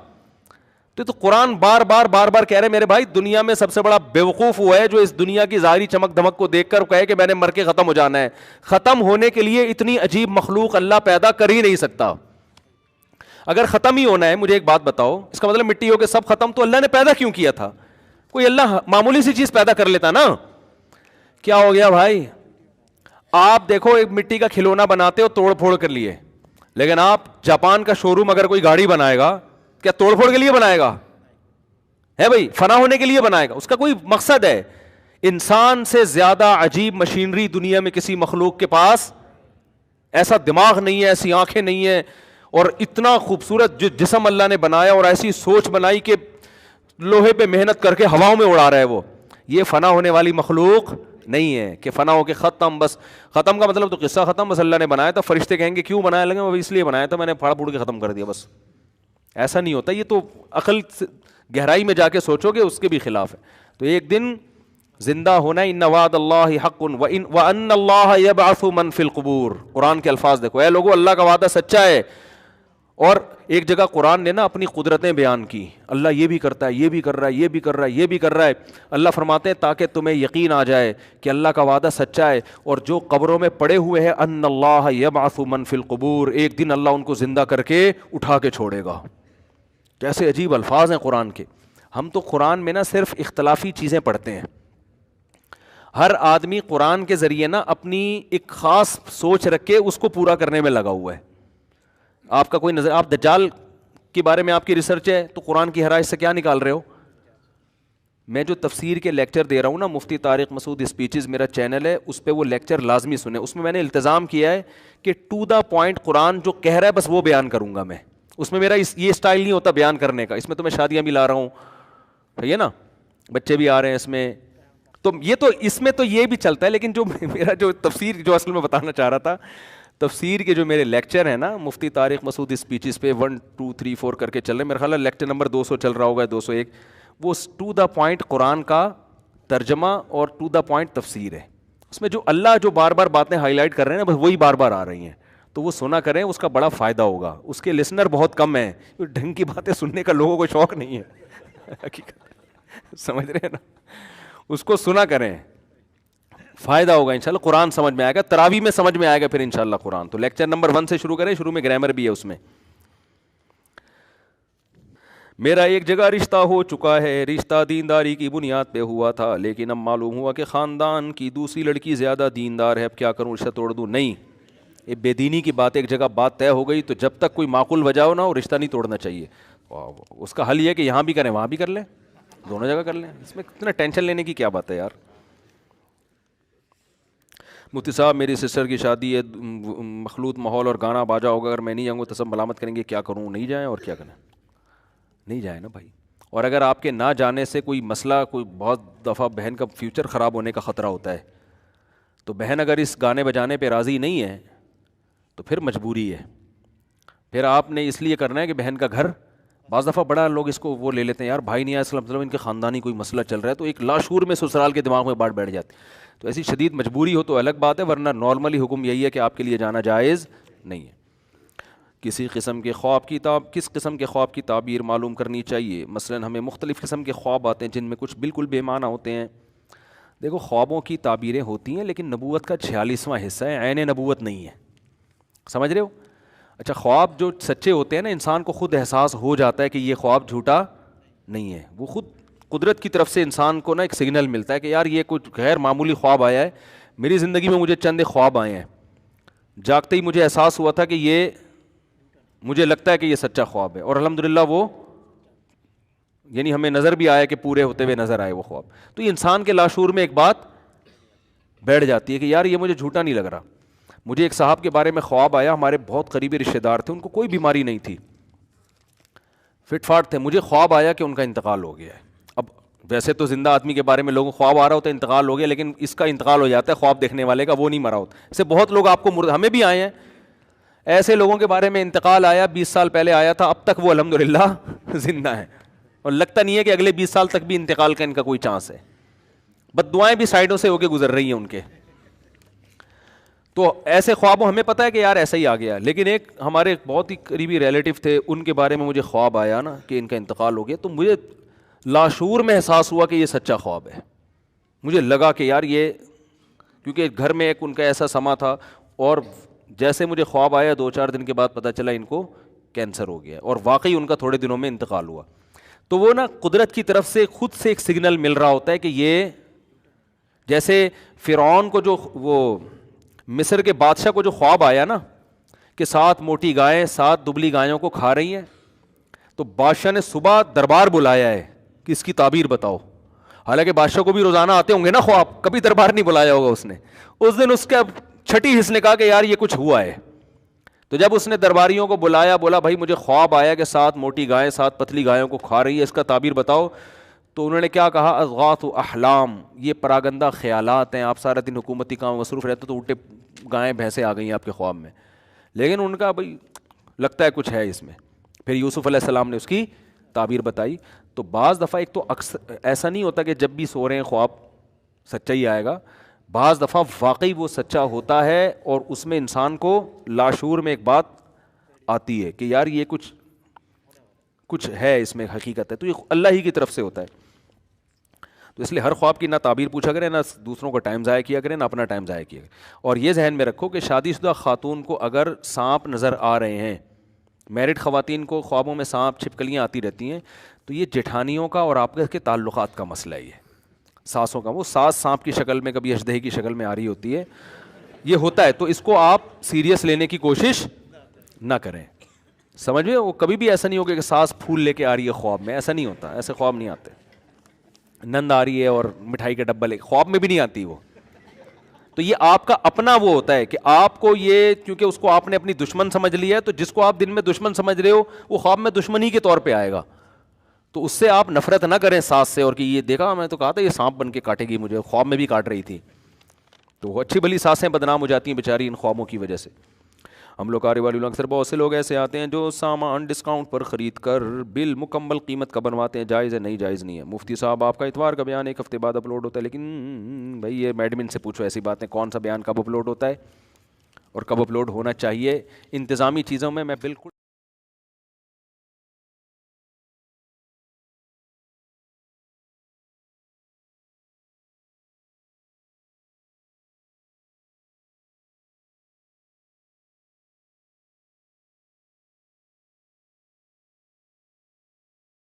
تو قرآن بار بار کہہ رہے میرے بھائی دنیا میں سب سے بڑا بیوقوف وہ ہے جو اس دنیا کی ظاہری چمک دمک کو دیکھ کر کہے کہ میں نے مر کے ختم ہو جانا ہے. ختم ہونے کے لیے اتنی عجیب مخلوق اللہ پیدا کر ہی نہیں سکتا. اگر ختم ہی ہونا ہے، مجھے ایک بات بتاؤ، اس کا مطلب مٹی ہو کے سب ختم، تو اللہ نے پیدا کیوں کیا تھا؟ کوئی اللہ معمولی سی چیز پیدا کر لیتا نا. کیا ہو گیا بھائی؟ آپ دیکھو ایک مٹی کا کھلونا بناتے ہو توڑ پھوڑ کر لیے، لیکن آپ جاپان کا شو روم اگر کوئی گاڑی بنائے گا کیا توڑ پھوڑ کے لیے بنائے گا؟ ہے بھائی، فنا ہونے کے لیے بنائے گا، اس کا کوئی مقصد ہے. انسان سے زیادہ عجیب مشینری دنیا میں کسی مخلوق کے پاس ایسا دماغ نہیں ہے، ایسی آنکھیں نہیں ہیں، اور اتنا خوبصورت جو جسم اللہ نے بنایا اور ایسی سوچ بنائی کہ لوہے پہ محنت کر کے ہواؤں میں اڑا رہا ہے وہ. یہ فنا ہونے والی مخلوق نہیں ہے کہ فنا ہو کے ختم. بس ختم کا مطلب تو قصہ ختم، بس اللہ نے بنایا تھا. فرشتے کہیں گے کیوں بنایا؟ لگے وہ اس لیے بنایا تھا، میں نے پھاڑ پھوڑ کے ختم کر دیا. بس ایسا نہیں ہوتا. یہ تو عقل گہرائی میں جا کے سوچو گے اس کے بھی خلاف ہے. تو ایک دن زندہ ہونا، ان وعد اللہ حق وان اللہ یبعث من فی القبور. قرآن کے الفاظ دیکھو، اے لوگو اللہ کا وعدہ سچا ہے. اور ایک جگہ قرآن نے نا اپنی قدرتیں بیان کی، اللہ یہ بھی کرتا ہے، یہ بھی کر رہا ہے، یہ بھی کر رہا ہے، یہ بھی کر رہا ہے. اللہ فرماتے ہیں تاکہ تمہیں یقین آ جائے کہ اللہ کا وعدہ سچا ہے. اور جو قبروں میں پڑے ہوئے ہیں، ان اللہ یبعث من فی القبور، ایک دن اللہ ان کو زندہ کر کے اٹھا کے چھوڑے گا. کیسے عجیب الفاظ ہیں قرآن کے. ہم تو قرآن میں نا صرف اختلافی چیزیں پڑھتے ہیں. ہر آدمی قرآن کے ذریعے نا اپنی ایک خاص سوچ رکھ کے اس کو پورا کرنے میں لگا ہوا ہے. آپ کا کوئی نظر، آپ دجال کے بارے میں آپ کی ریسرچ ہے تو قرآن کی حرائش سے کیا نکال رہے ہو؟ میں جو تفسیر کے لیکچر دے رہا ہوں نا، مفتی طارق مسعود اسپیچز میرا چینل ہے، اس پہ وہ لیکچر لازمی سنیں. اس میں نے التزام کیا ہے کہ ٹو دا پوائنٹ قرآن جو کہہ رہا ہے بس وہ بیان کروں گا میں. اس میں میرا یہ اسٹائل نہیں ہوتا بیان کرنے کا. اس میں تو میں شادیاں بھی لا رہا ہوں، صحیح ہے نا، بچے بھی آ رہے ہیں اس میں، تو یہ تو اس میں تو یہ بھی چلتا ہے، لیکن جو میرا جو تفسیر جو اصل میں بتانا چاہ رہا تھا، تفسیر کے جو میرے لیکچر ہیں نا مفتی طارق مسعود اسپیچز پہ 1 2 3 4 کر کے چل رہے ہیں، میرا خیال ہے لیکچر نمبر 200 چل رہا ہوگا، 201، وہ ٹو دا پوائنٹ قرآن کا ترجمہ اور ٹو دا پوائنٹ تفسیر ہے. اس میں جو اللہ جو بار بار باتیں ہائی لائٹ کر رہے ہیں نا، بس وہی بار بار آ رہی ہیں، تو وہ سنا کریں، اس کا بڑا فائدہ ہوگا. اس کے لسنر بہت کم ہیں، ڈھنگ کی باتیں سننے کا لوگوں کو شوق نہیں ہے حقیقت، سمجھ رہے ہیں نا، اس کو سنا کریں، فائدہ ہوگا انشاءاللہ. قرآن سمجھ میں آئے گا، تراویح میں سمجھ میں آئے گا پھر انشاءاللہ قرآن. تو لیکچر نمبر 1 سے شروع کریں، شروع میں گرامر بھی ہے اس میں. میرا ایک جگہ رشتہ ہو چکا ہے، رشتہ دینداری کی بنیاد پہ ہوا تھا، لیکن اب معلوم ہوا کہ خاندان کی دوسری لڑکی زیادہ دیندار ہے، اب کیا کروں، رشتہ توڑ دوں؟ نہیں، یہ بے دینی کی بات ایک جگہ بات طے ہو گئی تو جب تک کوئی معقول وجہ ہو نا، وہ رشتہ نہیں توڑنا چاہیے. اس کا حل یہ ہے کہ یہاں بھی کریں وہاں بھی کر لیں، دونوں جگہ کر لیں، اس میں اتنا ٹینشن لینے کی کیا بات ہے یار. مفتی صاحب میری سسٹر کی شادی ہے، مخلوط ماحول اور گانا باجا ہوگا، اگر میں نہیں جاؤں گا تو سب ملامت کریں گے، کیا کروں؟ نہیں جائیں، اور کیا کریں، نہیں جائیں نا بھائی. اور اگر آپ کے نہ جانے سے کوئی مسئلہ، کوئی بہت دفعہ بہن کا فیوچر خراب ہونے کا خطرہ ہوتا ہے، تو بہن اگر اس گانے بجانے پہ راضی نہیں ہے تو پھر مجبوری ہے، پھر آپ نے اس لیے کرنا ہے کہ بہن کا گھر، بعض دفعہ بڑا لوگ اس کو وہ لے لیتے ہیں، یار بھائی نہیں آیا اس مطلب ان کے خاندانی کوئی مسئلہ چل رہا ہے، تو ایک لاشعور میں سسرال کے دماغ میں بات بیٹھ جاتی. تو ایسی شدید مجبوری ہو تو الگ بات ہے، ورنہ نارملی حکم یہی ہے کہ آپ کے لیے جانا جائز نہیں ہے. کس قسم کے خواب کی تعبیر معلوم کرنی چاہیے؟ مثلا ہمیں مختلف قسم کے خواب آتے ہیں جن میں کچھ بالکل بے معنی ہوتے ہیں. دیکھو خوابوں کی تعبیریں ہوتی ہیں لیکن نبوت کا 46واں حصہ ہے، عین نبوت نہیں ہے، سمجھ رہے ہو؟ اچھا، خواب جو سچے ہوتے ہیں نا، انسان کو خود احساس ہو جاتا ہے کہ یہ خواب جھوٹا نہیں ہے، وہ خود قدرت کی طرف سے انسان کو نا ایک سگنل ملتا ہے کہ یار یہ کچھ غیر معمولی خواب آیا ہے. میری زندگی میں مجھے چند خواب آئے ہیں، جاگتے ہی مجھے احساس ہوا تھا کہ یہ، مجھے لگتا ہے کہ یہ سچا خواب ہے، اور الحمدللہ وہ یعنی ہمیں نظر بھی آیا کہ پورے ہوتے ہوئے نظر آئے وہ خواب. تو یہ انسان کے لاشعور میں ایک بات بیٹھ جاتی ہے کہ یار یہ مجھے جھوٹا نہیں لگ رہا. مجھے ایک صاحب کے بارے میں خواب آیا، ہمارے بہت قریبی رشتہ دار تھے، ان کو کوئی بیماری نہیں تھی، فٹ فاٹ تھے، مجھے خواب آیا کہ ان کا انتقال ہو گیا ہے. اب ویسے تو زندہ آدمی کے بارے میں لوگوں کو خواب آ رہا ہوتا ہے انتقال ہو گیا، لیکن اس کا انتقال ہو جاتا ہے خواب دیکھنے والے کا، وہ نہیں مرا ہوتا. ایسے بہت لوگ آپ کو ہمیں بھی آئے ہیں ایسے لوگوں کے بارے میں انتقال آیا، 20 سال پہلے آیا تھا، اب تک وہ الحمدللہ زندہ ہیں، اور لگتا نہیں ہے کہ اگلے 20 سال تک بھی انتقال کا ان کا کوئی چانس ہے. بد دعائیں بھی سائڈوں سے ہو کے گزر رہی ہیں ان کے. تو ایسے خوابوں ہمیں پتہ ہے کہ یار ایسا ہی آ گیا. لیکن ایک ہمارے بہت ہی قریبی ریلیٹیو تھے، ان کے بارے میں مجھے خواب آیا نا کہ ان کا انتقال ہو گیا، تو مجھے لاشعور میں احساس ہوا کہ یہ سچا خواب ہے. مجھے لگا کہ یار یہ، کیونکہ گھر میں ایک ان کا ایسا سما تھا، اور جیسے مجھے خواب آیا 2-4 دن کے بعد پتہ چلا ان کو کینسر ہو گیا، اور واقعی ان کا تھوڑے دنوں میں انتقال ہوا. تو وہ نا قدرت کی طرف سے خود سے ایک سگنل مل رہا ہوتا ہے کہ یہ، جیسے فرعون کو جو وہ مصر کے بادشاہ کو جو خواب آیا نا کہ 7 موٹی گائیں 7 دبلی گایوں کو کھا رہی ہیں، تو بادشاہ نے صبح دربار بلایا ہے کہ اس کی تعبیر بتاؤ. حالانکہ بادشاہ کو بھی روزانہ آتے ہوں گے نا خواب، کبھی دربار نہیں بلایا ہوگا اس نے. اس دن اس کا چھٹی حص نے کہا کہ یار یہ کچھ ہوا ہے. تو جب اس نے درباریوں کو بلایا، بولا بھائی مجھے خواب آیا کہ 7 موٹی گائیں 7 پتلی گایوں کو کھا رہی ہے، اس کا تعبیر بتاؤ. تو انہوں نے کیا کہا؟ اضغاث احلام، یہ پراگندہ خیالات ہیں، آپ سارا دن حکومتی کام مصروف رہتے تو الٹے گائیں بھینسیں آ گئی ہیں آپ کے خواب میں. لیکن ان کا بھائی لگتا ہے کچھ ہے اس میں. پھر یوسف علیہ السلام نے اس کی تعبیر بتائی. تو بعض دفعہ ایک تو اکثر ایسا نہیں ہوتا کہ جب بھی سو رہے ہیں خواب سچا ہی آئے گا، بعض دفعہ واقعی وہ سچا ہوتا ہے، اور اس میں انسان کو لاشعور میں ایک بات آتی ہے کہ یار یہ کچھ ہے اس میں حقیقت ہے. تو یہ اللہ ہی کی طرف سے ہوتا ہے. تو اس لیے ہر خواب کی نہ تعبیر پوچھا کریں، نہ دوسروں کا ٹائم ضائع کیا کریں، نہ اپنا ٹائم ضائع کیا کریں. اور یہ ذہن میں رکھو کہ شادی شدہ خاتون کو اگر سانپ نظر آ رہے ہیں، میرڈ خواتین کو خوابوں میں سانپ چھپکلیاں آتی رہتی ہیں، تو یہ جٹھانیوں کا اور آپ کے تعلقات کا مسئلہ ہے. یہ ساسوں کا، وہ ساس سانپ کی شکل میں کبھی اژدہے کی شکل میں آ رہی ہوتی ہے، یہ ہوتا ہے. تو اس کو آپ سیریس لینے کی کوشش نہ کریں. سمجھ میں، وہ کبھی بھی ایسا نہیں ہوگا کہ ساس پھول لے کے آ رہی ہے خواب میں، ایسا نہیں ہوتا، ایسے خواب نہیں آتے. نند آ رہی ہے اور مٹھائی کا ڈبہ لے، خواب میں بھی نہیں آتی وہ. تو یہ آپ کا اپنا وہ ہوتا ہے کہ آپ کو یہ، کیونکہ اس کو آپ نے اپنی دشمن سمجھ لیا ہے، تو جس کو آپ دن میں دشمن سمجھ رہے ہو وہ خواب میں دشمن ہی کے طور پہ آئے گا. تو اس سے آپ نفرت نہ کریں سانس سے، اور کہ یہ دیکھا میں تو کہا تھا یہ سانپ بن کے کاٹے گی مجھے، خواب میں بھی کاٹ رہی تھی. تو وہ اچھی بھلی سانسیں بدنام ہو جاتی ہیں بیچاری ان خوابوں کی وجہ سے. ہم لوگ کارے والے لوگ اکثر بہت سے لوگ ایسے آتے ہیں جو سامان ڈسکاؤنٹ پر خرید کر بل مکمل قیمت کا بنواتے ہیں. جائز ہے؟ نہیں جائز نہیں ہے. مفتی صاحب آپ کا اتوار کا بیان ایک ہفتے بعد اپلوڈ ہوتا ہے، لیکن بھائی یہ ایڈمن سے پوچھو ایسی باتیں، کون سا بیان کب اپلوڈ ہوتا ہے اور کب اپلوڈ ہونا چاہیے. انتظامی چیزوں میں بالکل